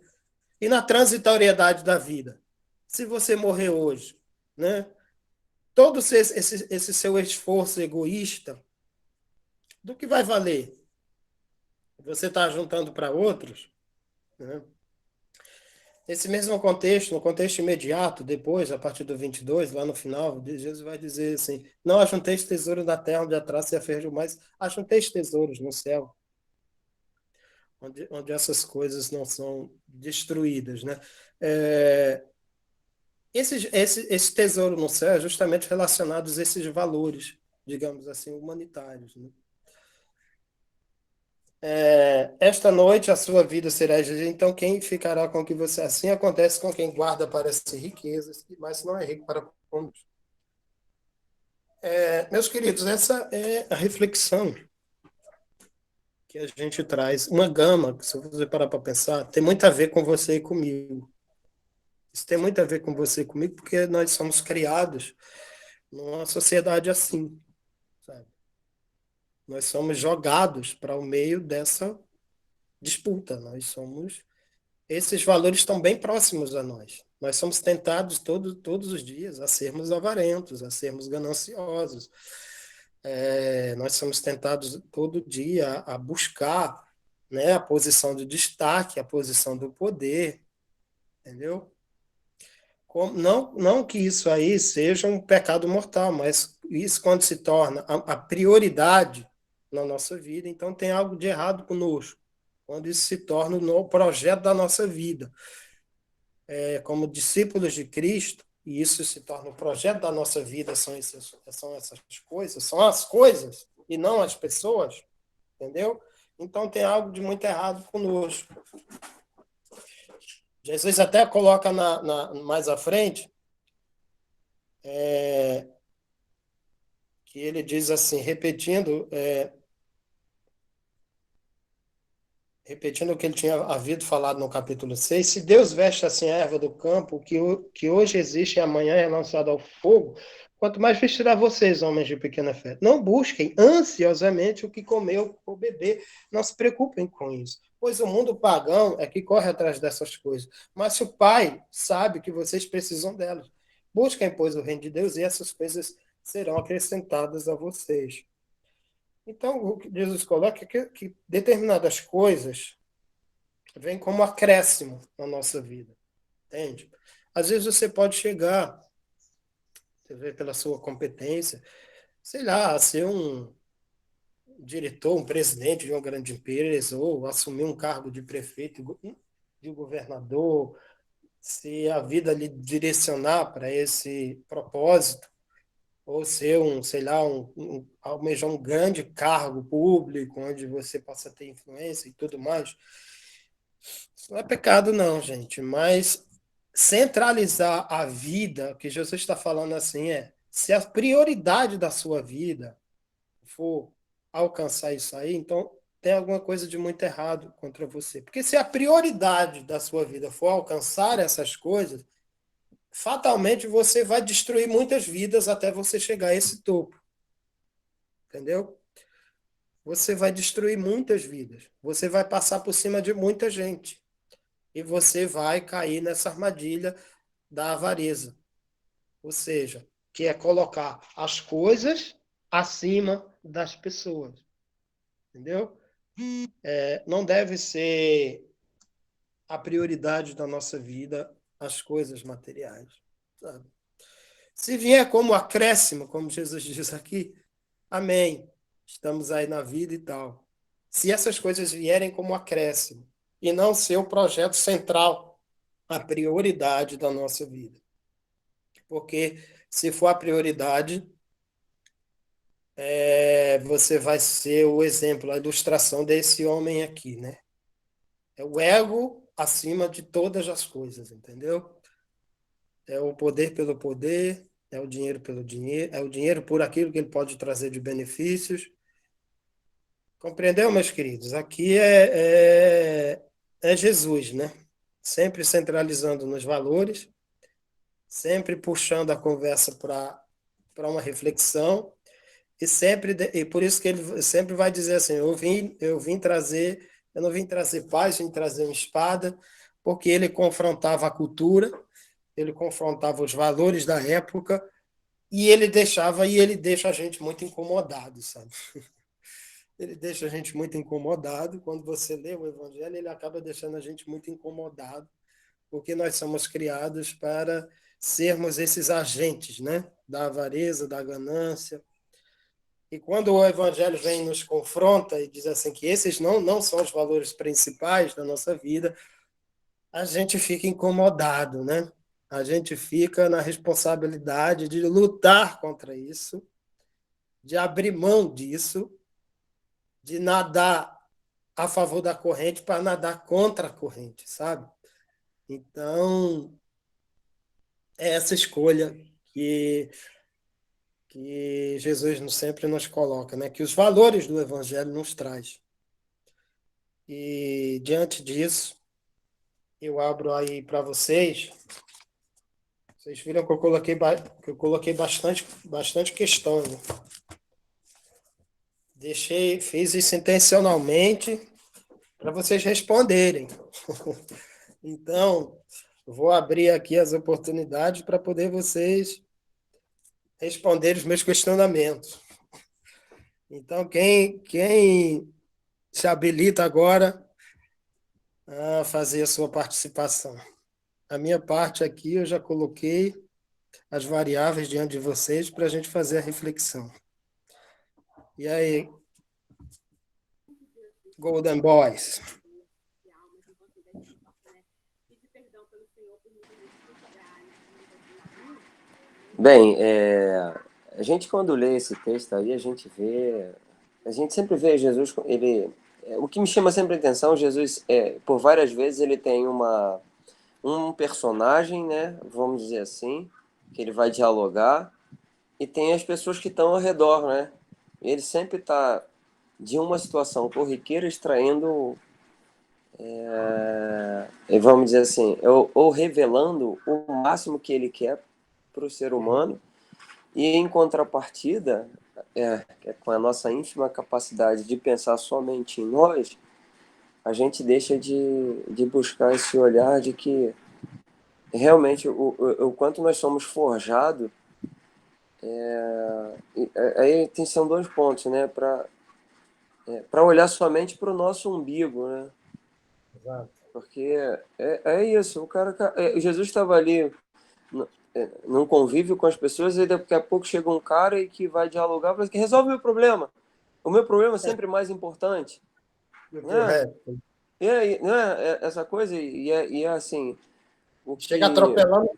Speaker 1: E na transitoriedade da vida. Se você morrer hoje, né? Todo esse seu esforço egoísta, do que vai valer? Você está juntando para outros, né? Nesse mesmo contexto, no contexto imediato, depois, a partir do 22, lá no final, Jesus vai dizer assim: não ajunteis tesouro na terra, onde a traça e a ferrugem, mas ajunteis tesouros no céu, onde essas coisas não são destruídas, né? É, esse tesouro no céu é justamente relacionado a esses valores, digamos assim, humanitários, né? Esta noite a sua vida será exigida, então quem ficará com o que você... Assim acontece com quem guarda para si riquezas, mas não é rico para com Deus. Meus queridos, essa é a reflexão que a gente traz. Uma gama, que se você parar para pensar, tem muito a ver com você e comigo. Isso tem muito a ver com você e comigo, porque nós somos criados numa sociedade assim, sabe? Nós somos jogados para o meio dessa disputa. Esses valores estão bem próximos a nós. Nós somos tentados todos os dias a sermos avarentos, a sermos gananciosos. Nós somos tentados todo dia a buscar, né, a posição de destaque, a posição do poder, entendeu? Não que isso aí seja um pecado mortal, mas isso quando se torna a prioridade na nossa vida, então tem algo de errado conosco. Quando isso se torna no projeto da nossa vida. Como discípulos de Cristo, e isso se torna o projeto da nossa vida, são essas coisas, são as coisas e não as pessoas, entendeu? Então tem algo de muito errado conosco. Jesus até coloca mais à frente, que ele diz assim, repetindo o que ele tinha havido falado no capítulo 6, se Deus veste assim a erva do campo, que hoje existe e amanhã é lançado ao fogo, quanto mais vestirá vocês, homens de pequena fé. Não busquem ansiosamente o que comer ou beber, não se preocupem com isso, pois o mundo pagão é que corre atrás dessas coisas, mas o Pai sabe que vocês precisam delas. Busquem, pois, o reino de Deus e essas coisas serão acrescentadas a vocês. Então, o que Jesus coloca é que determinadas coisas vêm como acréscimo na nossa vida, entende? Às vezes você pode chegar, você vê pela sua competência, sei lá, a ser um diretor, um presidente de uma grande empresa, ou assumir um cargo de prefeito, de governador, se a vida lhe direcionar para esse propósito, ou ser sei lá, almejar um grande cargo público, onde você possa ter influência e tudo mais. Isso não é pecado, não, gente, mas centralizar a vida, que Jesus está falando assim, se a prioridade da sua vida for alcançar isso aí, então tem alguma coisa de muito errado contra você. Porque se a prioridade da sua vida for alcançar essas coisas, fatalmente você vai destruir muitas vidas até você chegar a esse topo, entendeu? Você vai destruir muitas vidas. Você vai passar por cima de muita gente. E você vai cair nessa armadilha da avareza. Ou seja, que é colocar as coisas acima das pessoas. Entendeu? Não deve ser a prioridade da nossa vida as coisas materiais. Sabe? Se vier como acréscimo, como Jesus diz aqui, amém. Estamos aí na vida e tal. Se essas coisas vierem como acréscimo e não ser o projeto central, a prioridade da nossa vida. Porque se for a prioridade, você vai ser o exemplo, a ilustração desse homem aqui, né? É o ego acima de todas as coisas, entendeu? É o poder pelo poder, é o dinheiro pelo dinheiro, é o dinheiro por aquilo que ele pode trazer de benefícios. Compreendeu, meus queridos? Aqui é Jesus, né? Sempre centralizando nos valores, sempre puxando a conversa para uma reflexão e por isso que ele sempre vai dizer assim, eu vim trazer, eu não vim trazer paz, vim trazer uma espada, porque ele confrontava a cultura, ele confrontava os valores da época e ele deixa a gente muito incomodado, sabe? Ele deixa a gente muito incomodado. Quando você lê o Evangelho, ele acaba deixando a gente muito incomodado, porque nós somos criados para sermos esses agentes, né? Da avareza, da ganância. E quando o Evangelho vem e nos confronta e diz assim que esses não são os valores principais da nossa vida, a gente fica incomodado, né? A gente fica na responsabilidade de lutar contra isso, de abrir mão disso, de nadar a favor da corrente para nadar contra a corrente, sabe? Então, é essa escolha que, que Jesus sempre nos coloca, né? Que os valores do Evangelho nos traz. E diante disso, eu abro aí para vocês. Vocês viram que eu coloquei bastante questão. Né? Fiz isso intencionalmente para vocês responderem. Então, vou abrir aqui as oportunidades para poder vocês responderem os meus questionamentos. Então, quem se habilita agora a fazer a sua participação? A minha parte aqui eu já coloquei as variáveis diante de vocês para a gente fazer a reflexão. E aí, Golden Boys?
Speaker 2: Bem, a gente quando lê esse texto aí, a gente sempre vê Jesus, o que me chama sempre a atenção, Jesus, por várias vezes ele tem um personagem, né, vamos dizer assim, que ele vai dialogar, e tem as pessoas que estão ao redor, né? Ele sempre está de uma situação corriqueira extraindo, vamos dizer assim, ou revelando o máximo que ele quer para o ser humano. E em contrapartida, com a nossa ínfima capacidade de pensar somente em nós, a gente deixa de buscar esse olhar de que realmente o quanto nós somos forjados. Aí são dois pontos, né? Para olhar somente para o nosso umbigo, né?
Speaker 1: Exato.
Speaker 2: Porque é isso, Jesus estava ali num convívio com as pessoas e daqui a pouco chega um cara e que vai dialogar e fala que resolve o meu problema. O meu problema é sempre mais importante. Né? E aí, né? Essa coisa, e é assim, o
Speaker 1: Chega
Speaker 2: que.
Speaker 1: atropelando.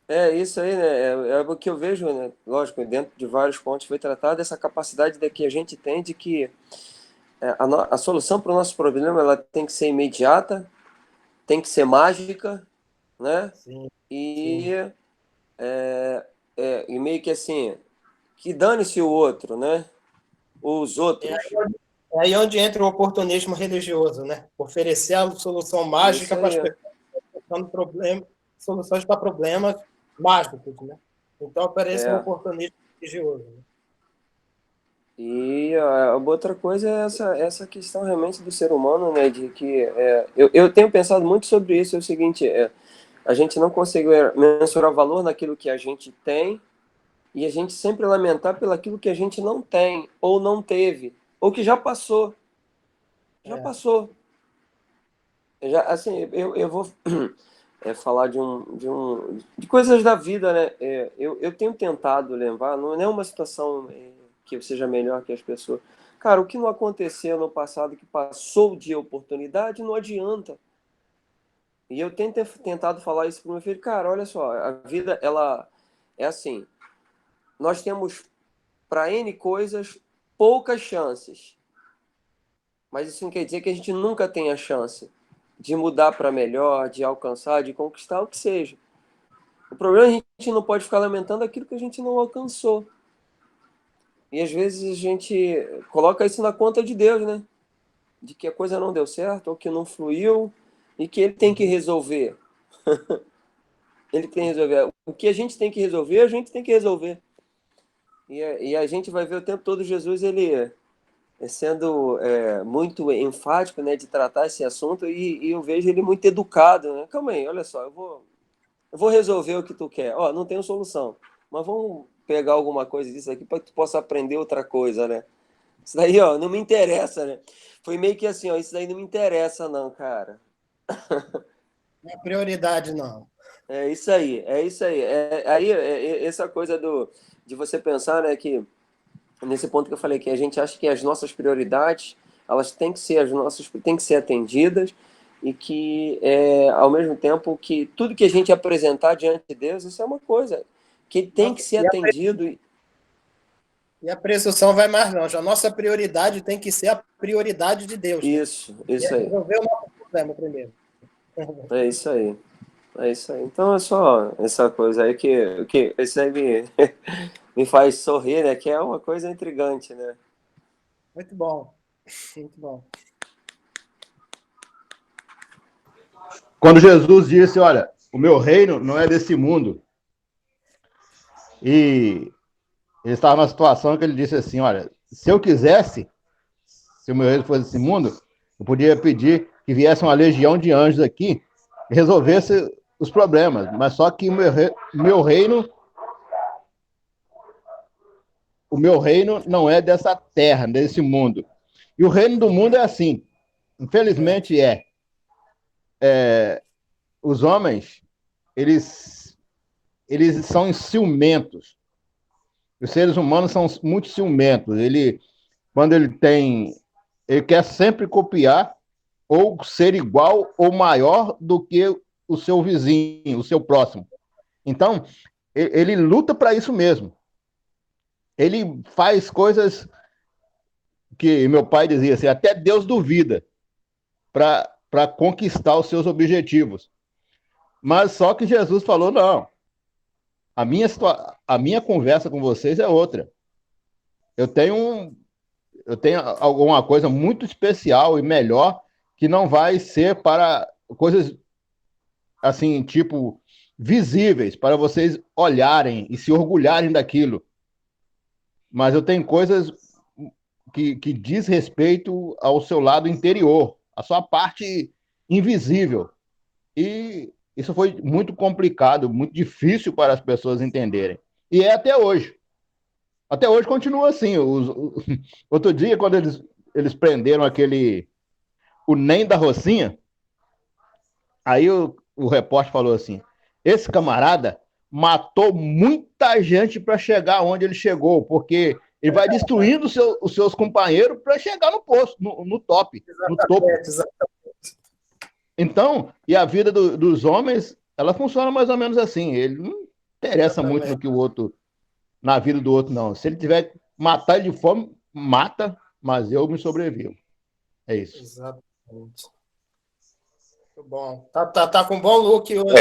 Speaker 2: É isso aí, né? É o que eu vejo, né? Lógico, dentro de vários pontos foi tratado essa capacidade que a gente tem de que a solução para o nosso problema ela tem que ser imediata, tem que ser mágica, né?
Speaker 1: Sim,
Speaker 2: E,
Speaker 1: sim.
Speaker 2: e meio que assim, que dane-se o outro, né? Os
Speaker 1: É
Speaker 2: outros.
Speaker 1: aí onde entra o oportunismo religioso, né? Oferecer a solução mágica
Speaker 2: Isso
Speaker 1: para
Speaker 2: aí.
Speaker 1: as pessoas que estão no problema, soluções para problemas básicos, né? Então aparece um
Speaker 2: É.
Speaker 1: oportunismo religioso. Né?
Speaker 2: E a outra coisa é essa questão realmente do ser humano, né? De que eu tenho pensado muito sobre isso. É o seguinte, a gente não consegue mensurar valor naquilo que a gente tem e a gente sempre lamentar pelaquilo que a gente não tem ou não teve ou que já passou, já
Speaker 1: É,
Speaker 2: passou. Já, assim, eu vou falar de coisas da vida, né? Eu tenho tentado levar, não é uma situação que eu seja melhor que as pessoas. Cara, o que não aconteceu no passado que passou de oportunidade não adianta. E eu tenho tentado falar isso para o meu filho, cara, olha só, a vida ela é assim, nós temos para N coisas poucas chances, mas isso não quer dizer que a gente nunca tenha chance de mudar para melhor, de alcançar, de conquistar o que seja. O problema é que a gente não pode ficar lamentando aquilo que a gente não alcançou. E às vezes a gente coloca isso na conta de Deus, né? De que a coisa não deu certo, ou que não fluiu, e que ele tem que
Speaker 1: uhum.
Speaker 2: resolver. Ele tem que resolver. O que a gente tem que resolver, a gente tem que resolver. E a gente vai ver o tempo todo Jesus, ele sendo muito enfático, né, de tratar esse assunto, e eu vejo ele muito educado, né? Calma aí, olha só, eu vou resolver o que tu quer. Ó, não tenho solução, mas vamos pegar alguma coisa disso aqui para que tu possa aprender outra coisa, né? Isso daí, ó, não me interessa, né? Foi meio que assim, ó, isso daí não me interessa não, cara.
Speaker 1: Não é prioridade, não.
Speaker 2: É isso aí, é isso aí. Essa coisa de você pensar, né, que nesse ponto que eu falei, que a gente acha que as nossas prioridades, elas têm que ser têm que ser atendidas e que, ao mesmo tempo, que tudo que a gente apresentar diante de Deus, isso é uma coisa que tem
Speaker 1: Não,
Speaker 2: que ser atendido.
Speaker 1: e a presunção vai mais longe. A nossa prioridade tem que ser a prioridade de Deus, né? E é
Speaker 2: Isso aí,
Speaker 1: resolver o nosso problema primeiro.
Speaker 2: é isso aí, é isso aí. Então é só essa coisa aí que isso aí me faz sorrir, né? Que é uma coisa intrigante, né?
Speaker 1: Muito bom, muito bom.
Speaker 3: Quando Jesus disse, olha, o meu reino não é desse mundo, e ele estava numa situação que ele disse assim, olha, se eu quisesse, se o meu reino fosse desse mundo, eu podia pedir que viesse uma legião de anjos aqui e resolvesse os problemas, mas só que o meu reino não é dessa terra, desse mundo. E o reino do mundo é assim,
Speaker 1: É,
Speaker 3: infelizmente os homens, eles são ciumentos. Os seres humanos são muito ciumentos. Quando ele quer sempre copiar ou ser igual ou maior do que o seu vizinho, o seu próximo. Então, ele luta para isso mesmo. Ele faz coisas que meu pai dizia assim, até Deus duvida para conquistar os seus objetivos. Mas só que Jesus falou, não, a minha conversa com vocês é outra. Eu tenho eu tenho alguma coisa muito especial e melhor que não vai ser para coisas assim, tipo, visíveis, para vocês olharem e se orgulharem daquilo. Mas eu tenho coisas que diz respeito ao seu lado interior, a sua parte invisível. E isso foi muito complicado, muito difícil para as pessoas entenderem. E é até hoje. Até hoje continua assim. Outro dia, quando eles prenderam o NEM da Rocinha, aí o repórter falou assim: esse camarada matou muita gente para chegar onde ele chegou, porque ele vai destruindo os seus companheiros para chegar no posto, no top, no topo.
Speaker 1: exatamente, exatamente.
Speaker 3: Então, e a vida dos homens, ela funciona mais ou menos assim. Ele não interessa muito no
Speaker 1: Exatamente.
Speaker 3: que o outro, na vida do outro, não. Se ele tiver que matar ele de fome, mata, mas eu me sobrevivo. É isso.
Speaker 1: Exatamente. Muito bom. Tá com um bom look hoje.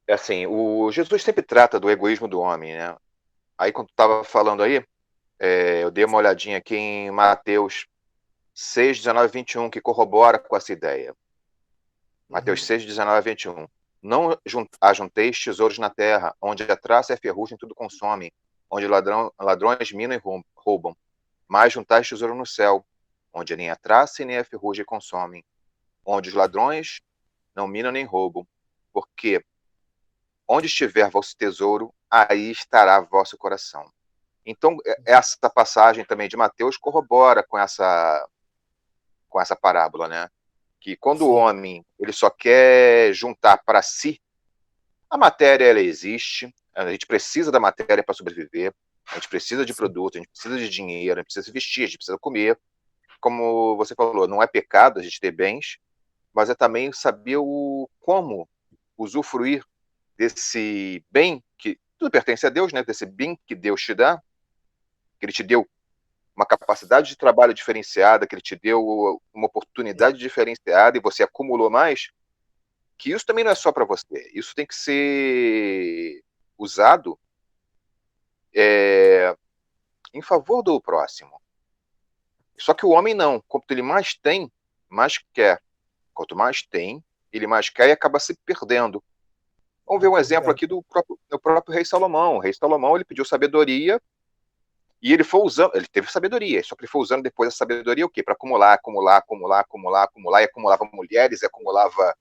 Speaker 4: É, assim, o Jesus sempre trata do egoísmo do homem, né? Aí quando tu estava falando aí, eu dei uma olhadinha aqui em Mateus 6, 19 e 21, que corrobora com essa ideia. Mateus
Speaker 1: Uhum.
Speaker 4: 6, 19 e 21. Não ajunteis tesouros na terra, onde a traça e a ferrugem tudo consomem, onde ladrões minam e roubam. Mas juntais tesouro no céu, onde nem a traça e nem a ferrugem consomem, onde os ladrões não minam nem roubam. Porque onde estiver vosso tesouro, aí estará vosso coração. Então, essa passagem também de Mateus corrobora com essa parábola, né? Que quando o
Speaker 1: Sim.
Speaker 4: homem ele só quer juntar para si, a matéria ela existe, a gente precisa da matéria para sobreviver, a gente precisa de
Speaker 1: Sim.
Speaker 4: produto, a gente precisa de dinheiro, a gente precisa se vestir, a gente precisa comer. Como você falou, não é pecado a gente ter bens, mas é também saber como usufruir desse bem que tudo pertence a Deus, né? Desse bem que Deus te dá, que Ele te deu uma capacidade de trabalho diferenciada, que Ele te deu uma oportunidade diferenciada e você acumulou mais, que isso também não é só para você. Isso tem que ser usado em favor do próximo. Só que o homem não. Quanto ele mais tem, mais quer. Quanto mais tem, ele mais quer e acaba se perdendo. Vamos ver um exemplo aqui do próprio rei Salomão. O rei Salomão ele pediu sabedoria e ele foi usando, ele teve sabedoria, só que ele foi usando depois a sabedoria o quê? Para acumular, acumular, acumular, acumular, acumular, e acumulava mulheres, e acumulava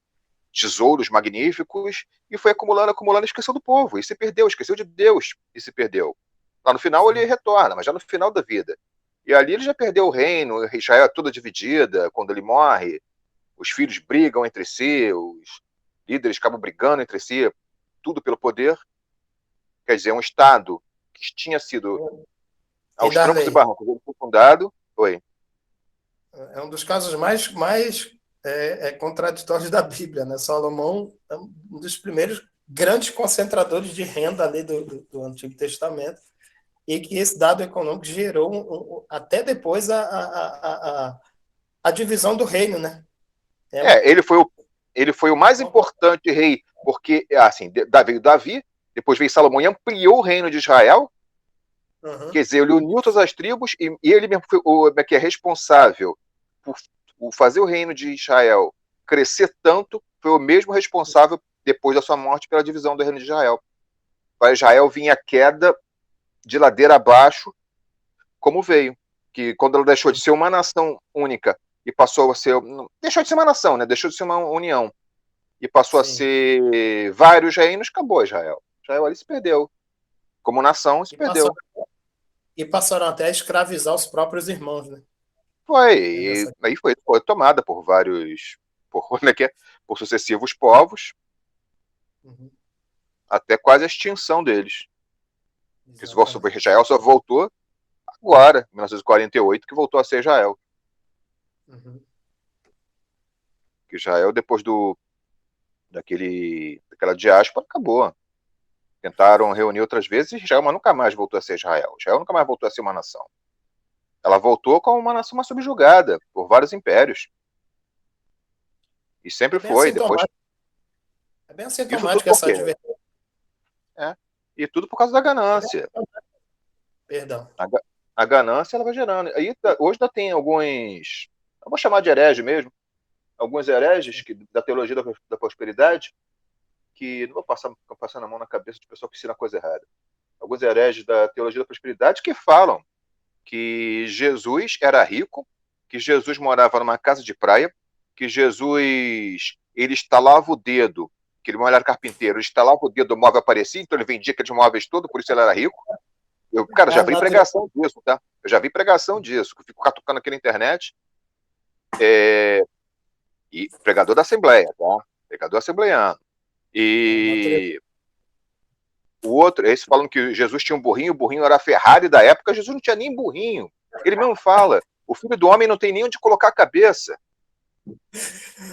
Speaker 4: tesouros magníficos, e foi acumulando, acumulando, e esqueceu do povo, e se perdeu, esqueceu de Deus, e se perdeu. Lá no final ele
Speaker 1: Sim.
Speaker 4: retorna, mas já no final da vida. E ali ele já perdeu o reino, Israel é toda dividida, quando ele morre, os filhos brigam entre si, os líderes acabam brigando entre si, tudo pelo poder. Quer dizer, um Estado que tinha sido
Speaker 1: E
Speaker 4: aos trancos e
Speaker 1: Darley,
Speaker 4: barrancos fundado. Oi.
Speaker 1: é um dos casos mais contraditórios da Bíblia, né? Salomão é um dos primeiros grandes concentradores de renda ali do Antigo Testamento, e que esse dado econômico gerou até depois a divisão do reino, né? É uma,
Speaker 4: Ele foi o mais importante rei, porque, assim, veio Davi, depois veio Salomão e ampliou o reino de Israel,
Speaker 1: uhum.
Speaker 4: quer dizer, ele uniu todas as tribos e ele mesmo foi que é responsável por fazer o reino de Israel crescer tanto, foi o mesmo responsável, depois da sua morte, pela divisão do reino de Israel. Para Israel vinha a queda de ladeira abaixo, como veio. Que quando ela deixou de ser uma nação única e passou a ser. Deixou de ser uma nação, né? Deixou de ser uma união. E passou a
Speaker 1: Sim.
Speaker 4: ser vários reinos, acabou Israel. Israel ali se perdeu. Como nação, se
Speaker 1: E, passou,
Speaker 4: perdeu.
Speaker 1: e passaram até a escravizar os próprios irmãos, né?
Speaker 4: Foi. E
Speaker 1: Nessa...
Speaker 4: aí foi tomada por vários. Como é que é? Por sucessivos povos,
Speaker 1: Uhum.
Speaker 4: até quase a extinção deles.
Speaker 1: Exatamente.
Speaker 4: Israel só voltou agora, em 1948, que voltou a ser Israel.
Speaker 1: Uhum.
Speaker 4: Que Israel, depois daquela diáspora, acabou. Tentaram reunir outras vezes e Israel mas nunca mais voltou a ser Israel. Israel nunca mais voltou a ser uma nação. Ela voltou como uma nação mais subjugada por vários impérios. E
Speaker 1: É
Speaker 4: sempre
Speaker 1: bem
Speaker 4: foi. Depois,
Speaker 1: assintomático, é bem
Speaker 4: isso tudo
Speaker 1: assintomático
Speaker 4: por
Speaker 1: essa
Speaker 4: quê?
Speaker 1: advertência.
Speaker 4: E tudo por causa da
Speaker 1: É bem...
Speaker 4: ganância.
Speaker 1: Perdão.
Speaker 4: A, a ganância ela vai gerando. Aí, hoje ainda tem alguns, eu vou chamar de herege mesmo, alguns hereges da teologia da prosperidade, que não vou passar a mão na cabeça de pessoa que ensina coisa errada. Alguns hereges da teologia da prosperidade que falam que Jesus era rico, que Jesus morava numa casa de praia, que Jesus ele estalava o dedo, que ele era carpinteiro, ele estalava o dedo, o móvel aparecia, então ele vendia aqueles móveis todos, por isso ele era rico. Cara,
Speaker 1: É
Speaker 4: já
Speaker 1: a
Speaker 4: vi
Speaker 1: natureza.
Speaker 4: pregação disso, tá? Eu já vi pregação disso, que eu fico catucando aqui na internet, e pregador da Assembleia, tá? Pregador assembleiano.
Speaker 1: É a natureza.
Speaker 4: E o outro, esse falando que Jesus tinha um burrinho, o burrinho era a Ferrari da época, Jesus não tinha nem burrinho. Ele mesmo fala, o filho do homem não tem nem onde colocar a cabeça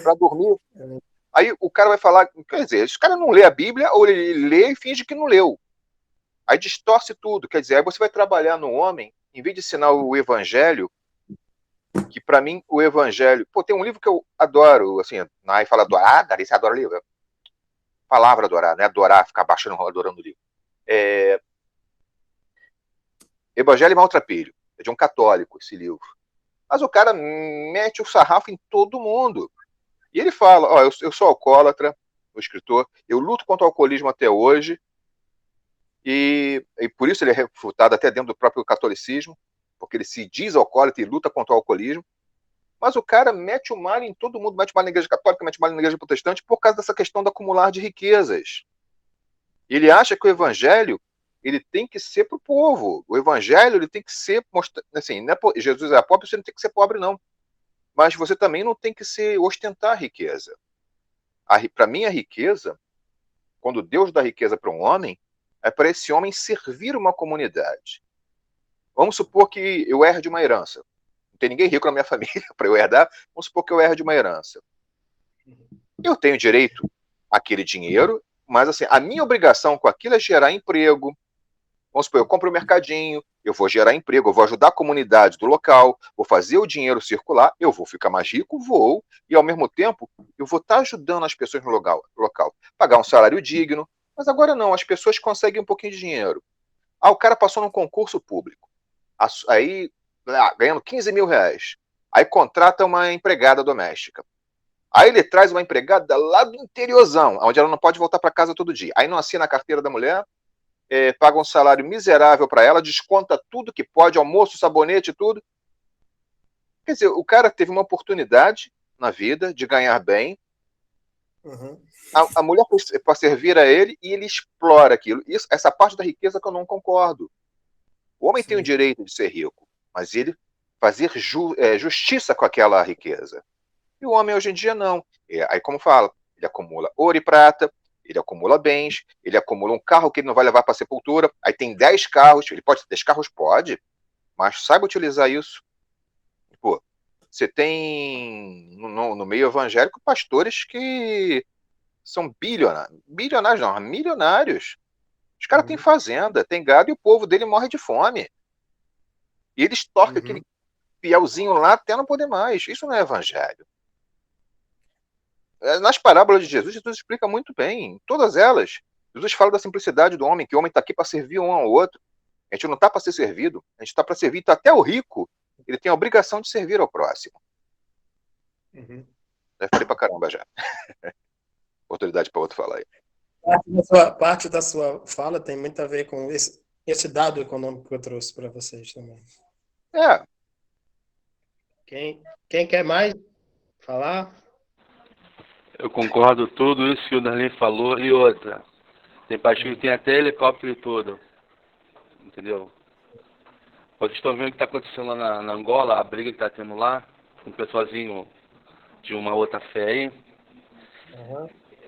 Speaker 4: para dormir. Aí o cara vai falar, quer dizer, esse cara não lê a Bíblia ou ele lê e finge que não leu. Aí distorce tudo, quer dizer, aí você vai trabalhar no homem, em vez de ensinar o evangelho, que para mim o evangelho, pô, tem um livro que eu adoro, assim, aí fala adorar, Dari, você adora livro? Palavra adorar, não é adorar, ficar baixando, adorando o livro. Evangelho e Maltrapilho, é de um católico esse livro. Mas o cara mete o sarrafo em todo mundo. E ele fala, ó, eu sou alcoólatra, o escritor, eu luto contra o alcoolismo até hoje, e por isso ele é refutado até dentro do próprio catolicismo, porque ele se diz alcoólatra e luta contra o alcoolismo, mas o cara mete o mal em todo mundo, mete o mal na igreja católica, mete o mal na igreja protestante, por causa dessa questão do acumular de riquezas. Ele acha que o evangelho ele tem que ser para o povo. O evangelho ele tem que ser, assim, não é, Jesus é pobre, você não tem que ser pobre, não. Mas você também não tem que ostentar a riqueza. Para mim, a riqueza, quando Deus dá riqueza para um homem, é para esse homem servir uma comunidade. Vamos supor que eu erro de uma herança. Não tem ninguém rico na minha família para eu herdar. Vamos supor que eu erro de uma herança. Eu tenho direito àquele dinheiro, mas assim, a minha obrigação com aquilo é gerar emprego. Vamos supor, eu compro um mercadinho, eu vou gerar emprego, eu vou ajudar a comunidade do local, vou fazer o dinheiro circular, eu vou ficar mais rico, vou, e ao mesmo tempo, eu vou estar ajudando as pessoas no local, pagar um salário digno, mas agora não, as pessoas conseguem um pouquinho de dinheiro. Ah, o cara passou num concurso público, aí, ganhando 15 mil reais, aí contrata uma empregada doméstica. Aí ele traz uma empregada lá do interiorzão, onde ela não pode voltar para casa todo dia. Aí não assina a carteira da mulher, paga um salário miserável para ela, desconta tudo que pode, almoço, sabonete, tudo. Quer dizer, o cara teve uma oportunidade na vida de ganhar bem.
Speaker 1: Uhum.
Speaker 4: A mulher para servir a ele e ele explora aquilo. Essa parte da riqueza que eu não concordo. O homem tem o direito de ser rico, mas ele fazer justiça com aquela riqueza. E o homem hoje em dia não. Aí como fala, ele acumula ouro e prata, ele acumula bens, ele acumula um carro que ele não vai levar para a sepultura, aí tem 10 carros, ele pode ter 10 carros? Pode, mas saiba utilizar isso. Pô, você tem no meio evangélico pastores que são bilionários não, milionários. Os caras têm fazenda, têm gado e o povo dele morre de fome. E eles torcam aquele fielzinho lá até não poder mais. Isso não é evangelho. Nas parábolas de Jesus, Jesus explica muito bem. Em todas elas, Jesus fala da simplicidade do homem, que o homem está aqui para servir um ao outro. A gente não está para ser servido, a gente está para servir. Então, até o rico, ele tem a obrigação de servir ao próximo. Já falei para caramba já. Oportunidade para outro falar aí.
Speaker 1: Parte da sua fala tem muito a ver com esse dado econômico que eu trouxe para vocês também. Quem quer mais falar?
Speaker 5: Eu concordo com tudo isso que o Darlene falou. E outra, tem pastor que tem até helicóptero e tudo. Entendeu? Vocês estão vendo o que está acontecendo lá na Angola, a briga que está tendo lá, com o pessoalzinho de uma outra fé aí.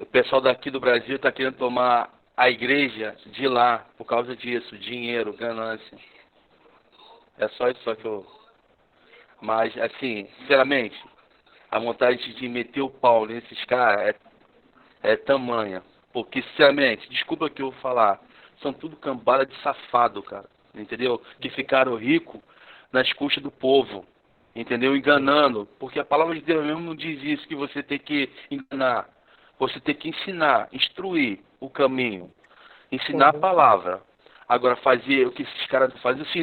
Speaker 5: O pessoal daqui do Brasil está querendo tomar a igreja de lá por causa disso, dinheiro, ganância. É só isso que eu... Mas, assim, sinceramente, a vontade de meter o pau nesses caras é tamanha. Porque, sinceramente, desculpa que eu vou falar, são tudo cambada de safado, cara. Entendeu? Que ficaram ricos nas custas do povo. Entendeu? Enganando. Porque a palavra de Deus mesmo não diz isso, que você tem que enganar. Você tem que ensinar, instruir o caminho. Ensinar a palavra. Agora, fazer o que esses caras fazem, assim,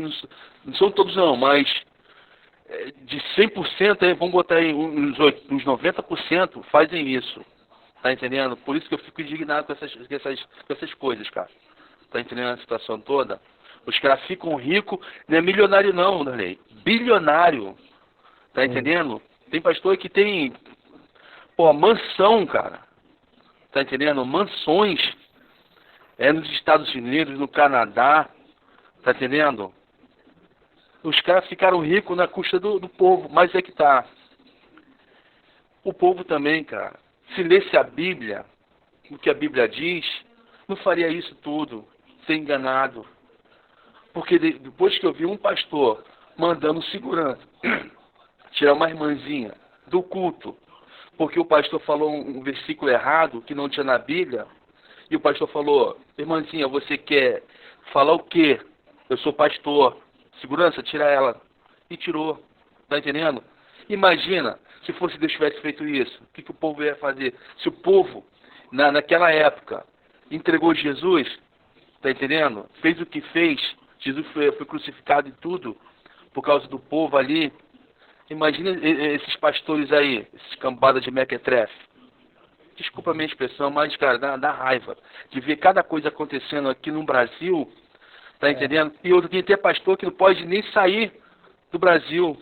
Speaker 5: não são todos não, mas de 100%, vamos botar aí uns 90% fazem isso. Tá entendendo? Por isso que eu fico indignado com essas coisas, cara. Tá entendendo a situação toda? Os caras ficam ricos, não é milionário não, Darley. Bilionário. Tá entendendo? Tem pastor que tem, mansão, cara. Tá entendendo? Mansões. Nos Estados Unidos, no Canadá. Tá entendendo? Os caras ficaram ricos na custa do povo, mas é que tá. O povo também, cara, se lesse a Bíblia, o que a Bíblia diz, não faria isso tudo, ser enganado. Porque depois que eu vi um pastor mandando segurança tirar uma irmãzinha do culto, porque o pastor falou um versículo errado que não tinha na Bíblia, e o pastor falou, irmãzinha, você quer falar o quê? Eu sou pastor. Segurança, tira ela. E tirou. Tá entendendo? Imagina se fosse Deus tivesse feito isso. O que o povo ia fazer? Se o povo, naquela época, entregou Jesus, tá entendendo? Fez o que fez. Jesus foi crucificado e tudo, por causa do povo ali. Imagina esses pastores aí, esses cambadas de mequetrefe. Desculpa a minha expressão, mas, cara, dá raiva de ver cada coisa acontecendo aqui no Brasil, tá entendendo? E outro, tem até pastor que não pode nem sair do Brasil,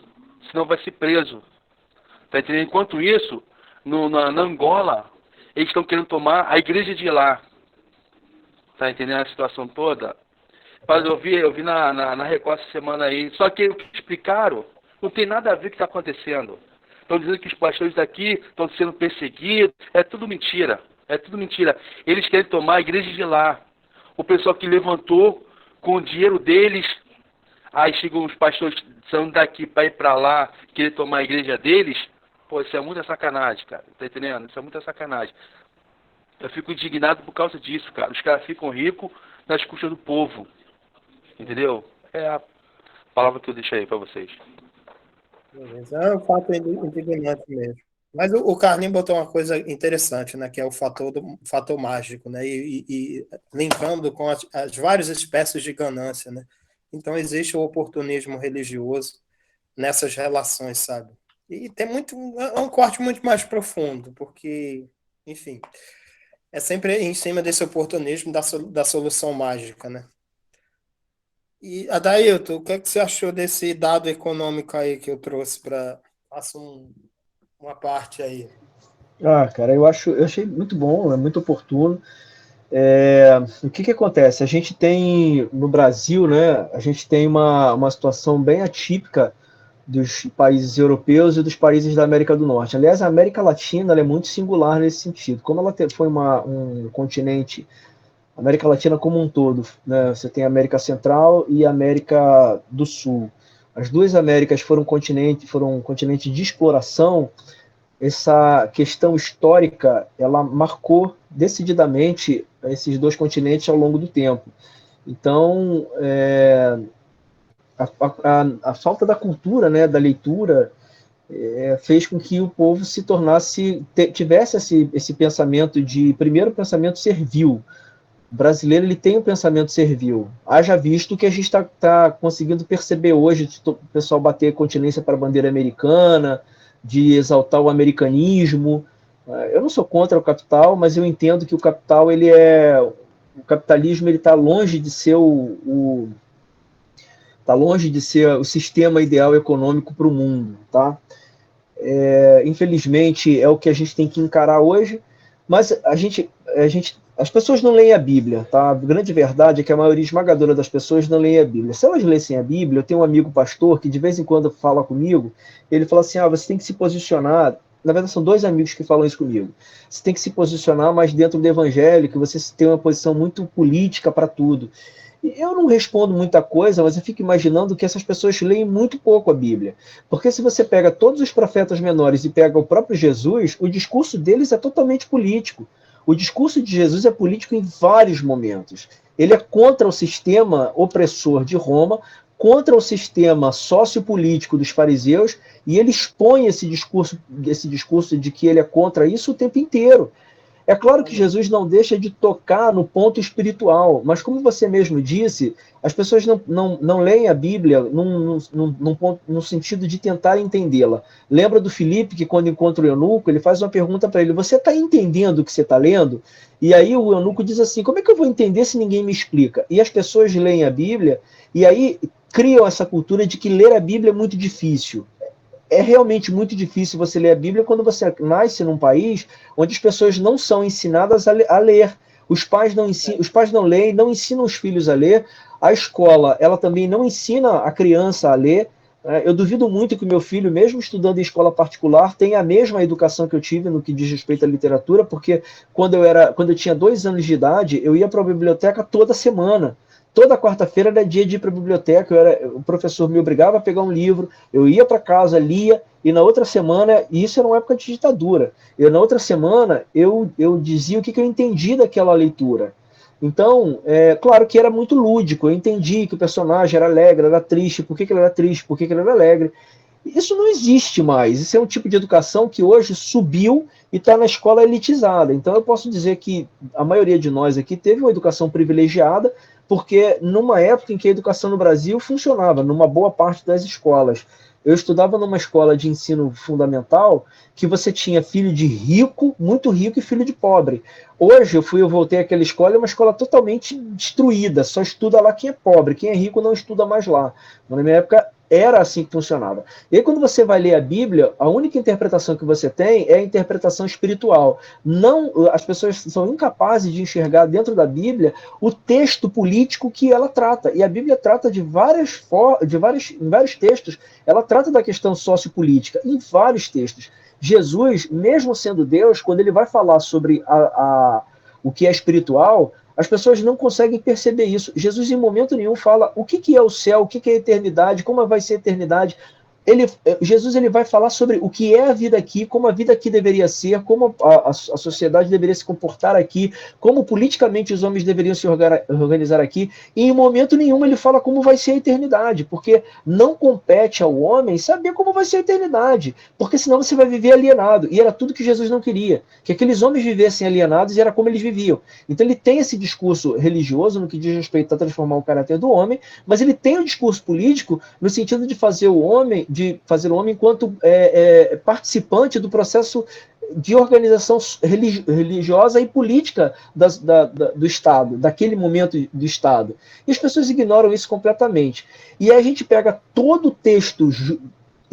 Speaker 5: senão vai ser preso. Tá entendendo? Enquanto isso, na Angola, eles estão querendo tomar a igreja de lá. Tá entendendo a situação toda? Mas eu vi na Record essa semana aí. Só que o que explicaram não tem nada a ver com o que está acontecendo. Estão dizendo que os pastores daqui estão sendo perseguidos. É tudo mentira. É tudo mentira. Eles querem tomar a igreja de lá. O pessoal que levantou com o dinheiro deles. Aí chegam os pastores saindo daqui para ir para lá, querer tomar a igreja deles. Pô, isso é muita sacanagem, cara. Tá entendendo? Isso é muita sacanagem. Eu fico indignado por causa disso, cara. Os caras ficam ricos nas custas do povo. Entendeu? É a palavra que eu deixei aí para vocês.
Speaker 1: Beleza. É um fato indignante mesmo. Mas o Carlinhos botou uma coisa interessante, né? Que é o fator mágico, né? E linkando com as várias espécies de ganância, né? Então existe o oportunismo religioso nessas relações, sabe? E tem é um corte muito mais profundo, porque, enfim, é sempre em cima desse oportunismo da solução mágica, né? E, Adailton, o que é que você achou desse dado econômico aí que eu trouxe para... Faça uma parte aí.
Speaker 6: Cara, eu achei muito bom, é muito oportuno. O que acontece? A gente tem, no Brasil, né, a gente tem uma situação bem atípica dos países europeus e dos países da América do Norte. Aliás, a América Latina ela é muito singular nesse sentido. Como ela foi um continente, a América Latina como um todo, né, você tem a América Central e a América do Sul. As duas Américas foram um continente de exploração. Essa questão histórica, ela marcou decididamente esses dois continentes ao longo do tempo. Então, a falta da cultura, né, da leitura, fez com que o povo tivesse esse pensamento primeiro, pensamento servil. O brasileiro ele tem um pensamento servil. Haja visto que a gente está conseguindo perceber hoje, o pessoal bater continência para a bandeira americana, de exaltar o americanismo. Eu não sou contra o capital, mas eu entendo que o capital o capitalismo ele está longe de ser o sistema ideal econômico para o mundo, tá? Infelizmente é o que a gente tem que encarar hoje, mas as pessoas não leem a Bíblia, tá? A grande verdade é que a maioria esmagadora das pessoas não leem a Bíblia. Se elas lessem a Bíblia, eu tenho um amigo pastor que de vez em quando fala comigo, ele fala assim, você tem que se posicionar, na verdade são dois amigos que falam isso comigo, você tem que se posicionar mais dentro do evangelho, que você tem uma posição muito política para tudo. E eu não respondo muita coisa, mas eu fico imaginando que essas pessoas leem muito pouco a Bíblia. Porque se você pega todos os profetas menores e pega o próprio Jesus, o discurso deles é totalmente político. O discurso de Jesus é político em vários momentos. Ele é contra o sistema opressor de Roma, contra o sistema sociopolítico dos fariseus, e ele expõe esse discurso de que ele é contra isso o tempo inteiro. É claro que Jesus não deixa de tocar no ponto espiritual, mas como você mesmo disse, as pessoas não leem a Bíblia no sentido de tentar entendê-la. Lembra do Filipe, que quando encontra o eunuco, ele faz uma pergunta para ele, você está entendendo o que você está lendo? E aí o eunuco diz assim, como é que eu vou entender se ninguém me explica? E as pessoas leem a Bíblia, e aí criam essa cultura de que ler a Bíblia é muito difícil. É realmente muito difícil você ler a Bíblia quando você nasce num país onde as pessoas não são ensinadas a ler. Os pais não leem, não ensinam os filhos a ler. A escola, ela também não ensina a criança a ler. Eu duvido muito que o meu filho, mesmo estudando em escola particular, tenha a mesma educação que eu tive no que diz respeito à literatura, porque quando eu tinha 2 anos de idade, eu ia para a biblioteca toda semana. Toda quarta-feira era dia de ir para a biblioteca, o professor me obrigava a pegar um livro, eu ia para casa, lia, e na outra semana, e isso era uma época de ditadura, na outra semana eu dizia o que eu entendi daquela leitura. Então, claro que era muito lúdico, eu entendi que o personagem era alegre, era triste, por que ele era triste, por que ele era alegre. Isso não existe mais, isso é um tipo de educação que hoje subiu e está na escola elitizada. Então eu posso dizer que a maioria de nós aqui teve uma educação privilegiada, porque numa época em que a educação no Brasil funcionava, numa boa parte das escolas. Eu estudava numa escola de ensino fundamental que você tinha filho de rico, muito rico, e filho de pobre. Hoje eu voltei àquela escola, é uma escola totalmente destruída, só estuda lá quem é pobre, quem é rico não estuda mais lá. Na minha época era assim que funcionava. E aí, quando você vai ler a Bíblia, a única interpretação que você tem é a interpretação espiritual. Não, as pessoas são incapazes de enxergar dentro da Bíblia o texto político que ela trata. E a Bíblia trata em vários textos, ela trata da questão sociopolítica, em vários textos. Jesus, mesmo sendo Deus, quando ele vai falar sobre o que é espiritual, as pessoas não conseguem perceber isso. Jesus, em momento nenhum, fala o que é o céu, o que é a eternidade, como vai ser a eternidade. Jesus vai falar sobre o que é a vida aqui, como a vida aqui deveria ser, como a sociedade deveria se comportar aqui, como politicamente os homens deveriam se organizar aqui, e em momento nenhum ele fala como vai ser a eternidade, porque não compete ao homem saber como vai ser a eternidade, porque senão você vai viver alienado, e era tudo que Jesus não queria, que aqueles homens vivessem alienados e era como eles viviam. Então ele tem esse discurso religioso no que diz respeito a transformar o caráter do homem, mas ele tem o discurso político no sentido de fazer o homem enquanto participante do processo de organização religiosa e política do Estado, daquele momento do Estado. E as pessoas ignoram isso completamente. E aí a gente pega todo o texto.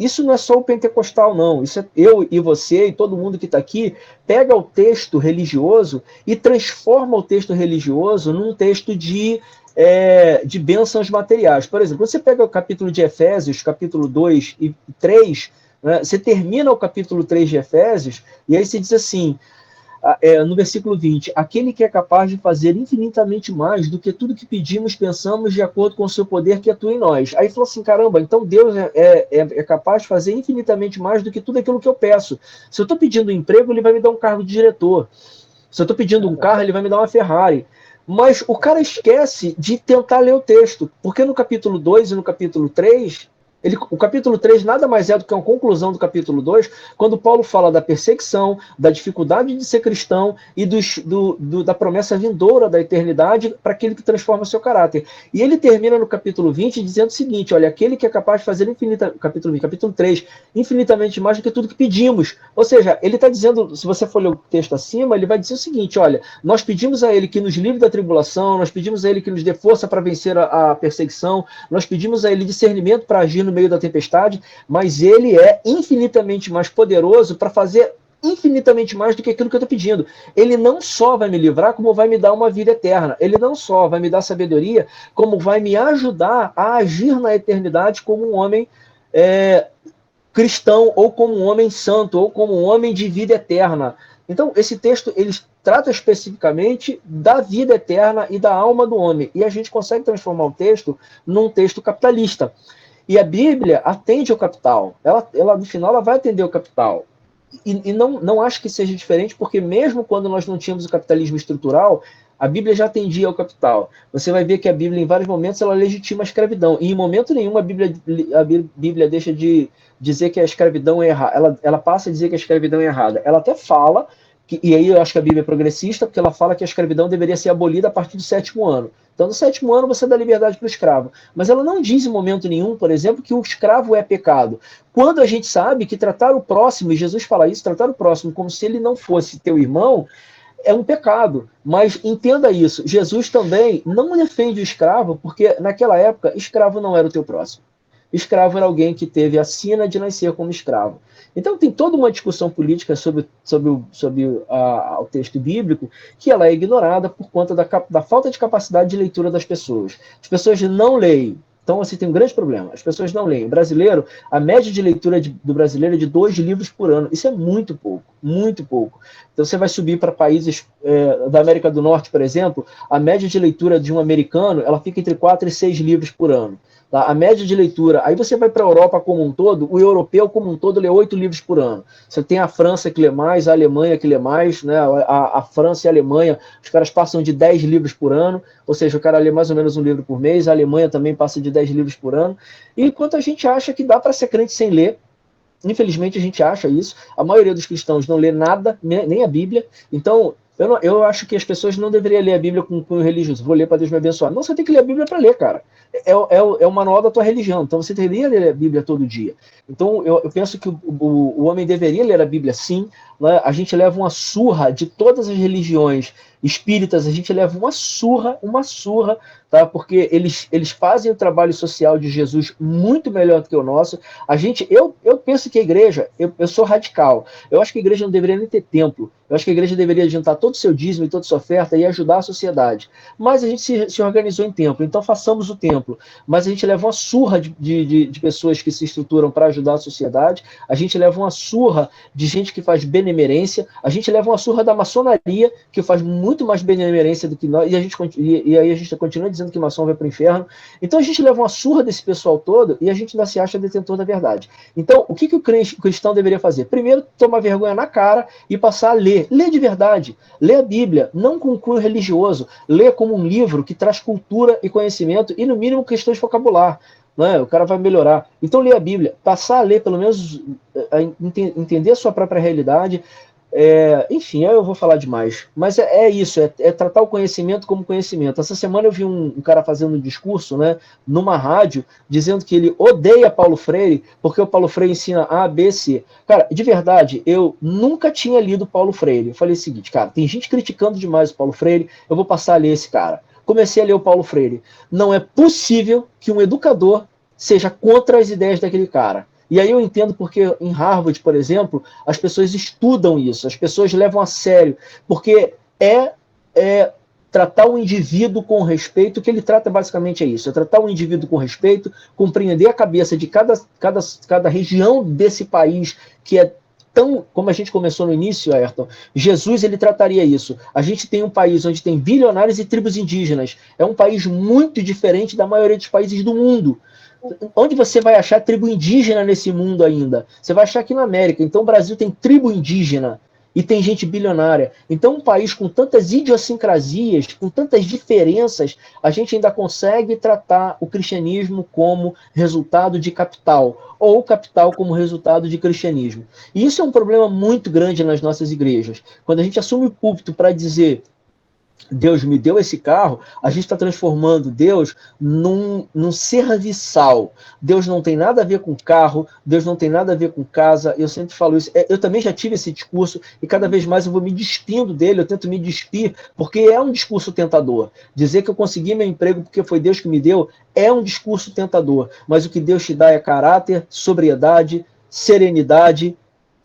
Speaker 6: Isso não é só o pentecostal, não. Isso é eu e você e todo mundo que está aqui, pega o texto religioso e transforma o texto religioso num texto de bênçãos materiais. Por exemplo, você pega o capítulo de Efésios, capítulo 2 e 3, né, você termina o capítulo 3 de Efésios, e aí você diz assim, no versículo 20, aquele que é capaz de fazer infinitamente mais do que tudo que pedimos, pensamos, de acordo com o seu poder que atua em nós. Aí falou assim, caramba, então Deus é capaz de fazer infinitamente mais do que tudo aquilo que eu peço. Se eu estou pedindo um emprego, ele vai me dar um cargo de diretor. Se eu estou pedindo um carro, ele vai me dar uma Ferrari. Mas o cara esquece de tentar ler o texto, porque no capítulo 2 e no capítulo 3, o capítulo 3 nada mais é do que uma conclusão do capítulo 2, quando Paulo fala da perseguição, da dificuldade de ser cristão e da promessa vindoura da eternidade para aquele que transforma o seu caráter. E ele termina no capítulo 20 dizendo o seguinte, olha, aquele que é capaz de fazer capítulo 3, infinitamente mais do que tudo que pedimos. Ou seja, ele está dizendo, se você for ler o texto acima, ele vai dizer o seguinte, olha, nós pedimos a ele que nos livre da tribulação, nós pedimos a ele que nos dê força para vencer a perseguição, nós pedimos a ele discernimento para agir no meio da tempestade, mas ele é infinitamente mais poderoso para fazer infinitamente mais do que aquilo que eu estou pedindo. Ele não só vai me livrar, como vai me dar uma vida eterna. Ele não só vai me dar sabedoria, como vai me ajudar a agir na eternidade como um homem cristão, ou como um homem santo, ou como um homem de vida eterna. Então, esse texto, ele trata especificamente da vida eterna e da alma do homem. E a gente consegue transformar o texto num texto capitalista. E a Bíblia atende ao capital. Ela no final, ela vai atender ao capital. E não acho que seja diferente, porque mesmo quando nós não tínhamos o capitalismo estrutural, a Bíblia já atendia ao capital. Você vai ver que a Bíblia, em vários momentos, ela legitima a escravidão. E em momento nenhum a Bíblia deixa de dizer que a escravidão é errada. Ela passa a dizer que a escravidão é errada. Ela até fala, e aí eu acho que a Bíblia é progressista, porque ela fala que a escravidão deveria ser abolida a partir do 7º ano. Então, no 7º ano, você dá liberdade para o escravo. Mas ela não diz em momento nenhum, por exemplo, que o escravo é pecado. Quando a gente sabe que tratar o próximo, e Jesus fala isso, tratar o próximo como se ele não fosse teu irmão, é um pecado. Mas entenda isso, Jesus também não defende o escravo, porque naquela época, escravo não era o teu próximo. Escravo era alguém que teve a sina de nascer como escravo. Então tem toda uma discussão política sobre o texto bíblico que ela é ignorada por conta da falta de capacidade de leitura das pessoas. As pessoas não leem. Então, assim, tem um grande problema. As pessoas não leem. O brasileiro, a média de leitura do brasileiro é de 2 livros por ano. Isso é muito pouco, muito pouco. Então, você vai subir para países da América do Norte, por exemplo, a média de leitura de um americano, ela fica entre 4 e 6 livros por ano. Tá? A média de leitura, aí você vai para a Europa como um todo, o europeu como um todo lê 8 livros por ano. Você tem a França que lê mais, a Alemanha que lê mais, né? A França e a Alemanha, os caras passam de 10 livros por ano, ou seja, o cara lê mais ou menos um livro por mês, a Alemanha também passa de 10 livros por ano, e enquanto a gente acha que dá para ser crente sem ler, infelizmente a gente acha isso, a maioria dos cristãos não lê nada, nem a Bíblia, então eu acho que as pessoas não deveriam ler a Bíblia com cunho religioso. Vou ler para Deus me abençoar. Não, você tem que ler a Bíblia para ler, cara. é o manual da tua religião, então você deveria ler a Bíblia todo dia. Então eu penso que o homem deveria ler a Bíblia sim, né? A gente leva uma surra de todas as religiões espíritas, a gente leva uma surra, tá? Porque eles fazem o trabalho social de Jesus muito melhor do que o nosso. Eu penso que a igreja, eu sou radical, eu acho que a igreja não deveria nem ter templo, eu acho que a igreja deveria adiantar todo o seu dízimo e toda a sua oferta e ajudar a sociedade. Mas a gente se organizou em templo, então façamos o templo. Mas a gente leva uma surra de pessoas que se estruturam para ajudar a sociedade, a gente leva uma surra de gente que faz benemerência, a gente leva uma surra da maçonaria, que faz muito mais benemerência do que nós, e aí a gente continua dizendo que maçom vai para o inferno. Então a gente leva uma surra desse pessoal todo e a gente ainda se acha detentor da verdade. Então, o que o cristão deveria fazer? Primeiro, tomar vergonha na cara e passar a ler. Ler de verdade. Ler a Bíblia, não com cunho religioso. Ler como um livro que traz cultura e conhecimento e, no mínimo, questões de vocabulário. Né? O cara vai melhorar. Então, ler a Bíblia, passar a ler, pelo menos, entender a sua própria realidade. Enfim, eu vou falar demais. Mas é isso, é tratar o conhecimento como conhecimento. Essa semana eu vi um cara fazendo um discurso, né, numa rádio, dizendo que ele odeia Paulo Freire, porque o Paulo Freire ensina A, B, C. Cara, de verdade, eu nunca tinha lido Paulo Freire. Eu falei o seguinte, cara, tem gente criticando demais o Paulo Freire, eu vou passar a ler esse cara. Comecei a ler o Paulo Freire. Não é possível que um educador seja contra as ideias daquele cara. E aí eu entendo porque em Harvard, por exemplo, as pessoas estudam isso, as pessoas levam a sério, porque tratar o indivíduo com respeito, o que ele trata basicamente é isso, é tratar o indivíduo com respeito, compreender a cabeça de cada região desse país que é tão, como a gente começou no início, Ayrton, Jesus ele trataria isso. A gente tem um país onde tem bilionários e tribos indígenas, é um país muito diferente da maioria dos países do mundo. Onde você vai achar tribo indígena nesse mundo ainda? Você vai achar aqui na América. Então o Brasil tem tribo indígena e tem gente bilionária. Então um país com tantas idiosincrasias, com tantas diferenças, a gente ainda consegue tratar o cristianismo como resultado de capital, ou capital como resultado de cristianismo. E isso é um problema muito grande nas nossas igrejas. Quando a gente assume o púlpito para dizer Deus me deu esse carro, a gente está transformando Deus num serviçal. Deus não tem nada a ver com carro, Deus não tem nada a ver com casa. Eu sempre falo isso. Eu também já tive esse discurso e cada vez mais eu vou me despindo dele, eu tento me despir, porque é um discurso tentador. Dizer que eu consegui meu emprego porque foi Deus que me deu é um discurso tentador. Mas o que Deus te dá é caráter, sobriedade, serenidade,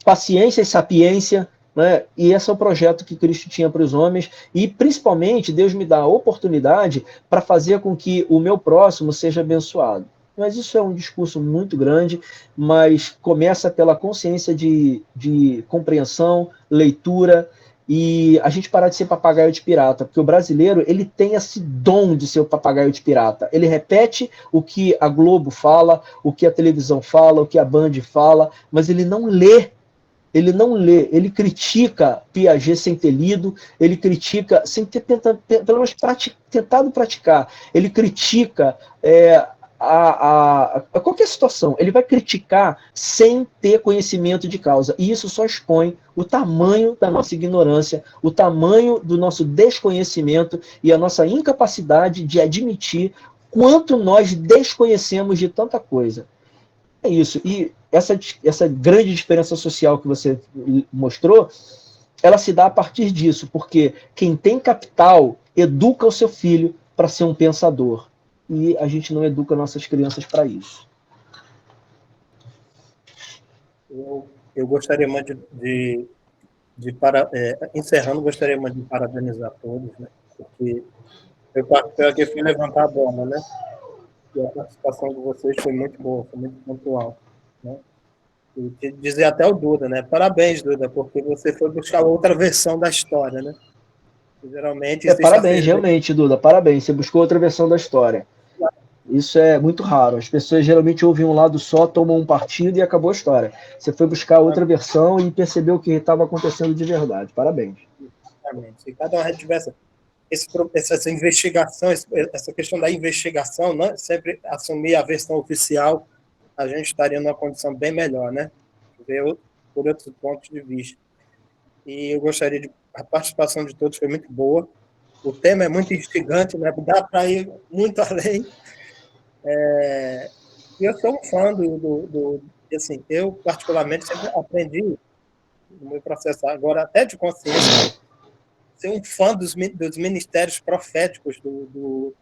Speaker 6: paciência e sapiência. Né? E esse é o projeto que Cristo tinha para os homens, e principalmente Deus me dá a oportunidade para fazer com que o meu próximo seja abençoado. Mas isso é um discurso muito grande, mas começa pela consciência de compreensão, leitura, e a gente parar de ser papagaio de pirata, porque o brasileiro ele tem esse dom de ser o papagaio de pirata. Ele repete o que a Globo fala, o que a televisão fala, o que a Band fala, mas ele não lê. Ele não lê, ele critica Piaget sem ter lido, ele critica sem ter pelo menos tentado praticar, ele critica qualquer situação, ele vai criticar sem ter conhecimento de causa, e isso só expõe o tamanho da nossa ignorância, o tamanho do nosso desconhecimento e a nossa incapacidade de admitir quanto nós desconhecemos de tanta coisa. É isso, e essa grande diferença social que você mostrou, ela se dá a partir disso, porque quem tem capital educa o seu filho para ser um pensador, e a gente não educa nossas crianças para isso.
Speaker 1: Eu gostaria muito encerrando, gostaria muito de parabenizar todos, né? Porque eu aqui fui levantar a bola, né? E a participação de vocês foi muito boa, foi muito pontual, né? E dizer até o Duda, né? Parabéns, Duda, porque você foi buscar outra versão da história, né? Geralmente...
Speaker 6: Parabéns, realmente, Duda, parabéns. Você buscou outra versão da história. Isso é muito raro. As pessoas geralmente ouvem um lado só, tomam um partido e acabou a história. Você foi buscar outra versão e percebeu o que estava acontecendo de verdade. Parabéns.
Speaker 1: Exatamente. Se cada um tivesse essa investigação, essa questão da investigação, né? Sempre assumir a versão oficial, a gente estaria numa condição bem melhor, né? Ver por outros pontos de vista. E eu gostaria a participação de todos foi muito boa. O tema é muito instigante, né? Dá para ir muito além. E eu sou um fã assim, eu particularmente sempre aprendi no meu processo agora até de consciência, ser um fã dos ministérios proféticos do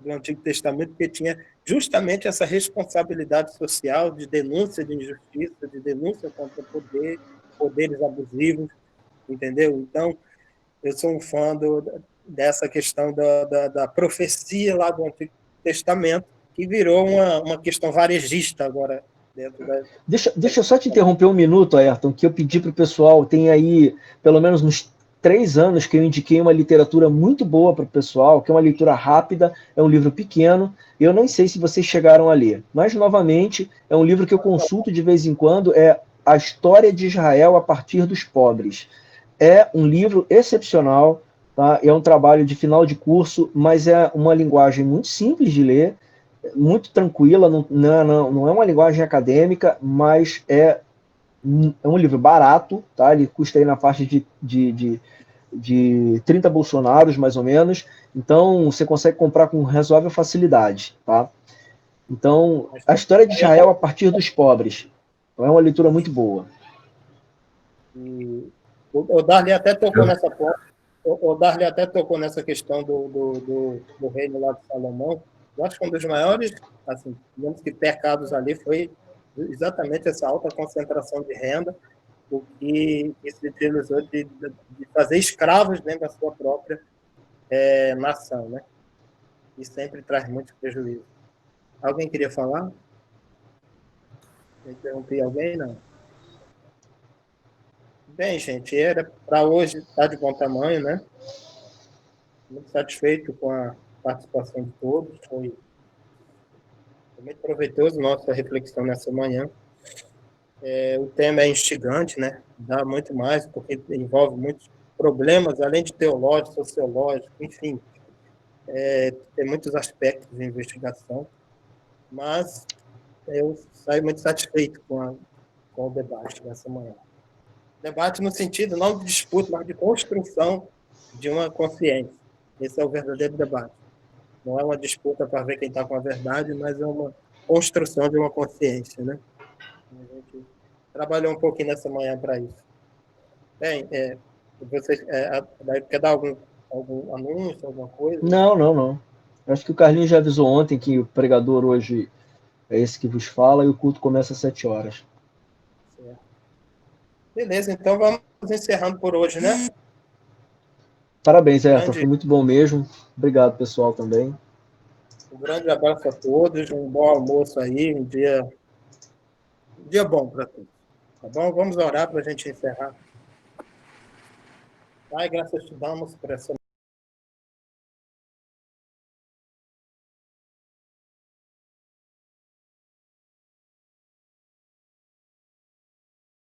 Speaker 1: Antigo Testamento, porque tinha justamente essa responsabilidade social de denúncia de injustiça, de denúncia contra poderes abusivos, entendeu? Então, eu sou um fã dessa questão da profecia lá do Antigo Testamento, que virou uma questão varejista agora dentro da...
Speaker 6: Deixa eu só te interromper um minuto, Ayrton, que eu pedi para o pessoal, tem aí pelo menos uns 3 anos que eu indiquei uma literatura muito boa para o pessoal, que é uma leitura rápida, é um livro pequeno, eu não sei se vocês chegaram a ler, mas, novamente, é um livro que eu consulto de vez em quando, é A História de Israel a Partir dos Pobres. É um livro excepcional, tá? É um trabalho de final de curso, mas é uma linguagem muito simples de ler, muito tranquila, não é uma linguagem acadêmica, mas é um livro barato, tá? Ele custa aí na faixa de 30 bolsonaros, mais ou menos, então você consegue comprar com razoável facilidade, tá? Então, a história de Israel a partir dos pobres é uma leitura muito boa.
Speaker 1: E o Darley até tocou nessa ponta, o Darley até tocou nessa questão do reino lá de Salomão. Eu acho que um dos maiores, assim, digamos que pecados ali foi exatamente essa alta concentração de renda, o que se utilizou de fazer escravos dentro da sua própria nação, né? E sempre traz muito prejuízo. Alguém queria falar? Interrompi alguém? Não. Bem, gente, era para hoje estar de bom tamanho, né? Muito satisfeito com a participação de todos. Foi muito proveitoso nossa reflexão nessa manhã. O tema é instigante, né? Dá muito mais, porque envolve muitos problemas, além de teológico, sociológico, enfim. Tem muitos aspectos de investigação, mas eu saio muito satisfeito com o debate dessa manhã. Debate no sentido não de disputa, mas de construção de uma consciência. Esse é o verdadeiro debate. Não é uma disputa para ver quem está com a verdade, mas é uma construção de uma consciência, né? A gente trabalhou um pouquinho nessa manhã para isso. Bem, vocês quer dar algum anúncio, alguma coisa?
Speaker 6: Não. Acho que o Carlinhos já avisou ontem que o pregador hoje é esse que vos fala e o culto começa às 7 horas.
Speaker 1: Certo. Beleza, então vamos encerrando por hoje, né?
Speaker 6: Parabéns, Ayrton, foi muito bom mesmo. Obrigado, pessoal, também.
Speaker 1: Um grande abraço a todos, um bom almoço aí, um dia bom para todos. Tá bom? Vamos orar para a gente encerrar. Pai, graças te damos por essa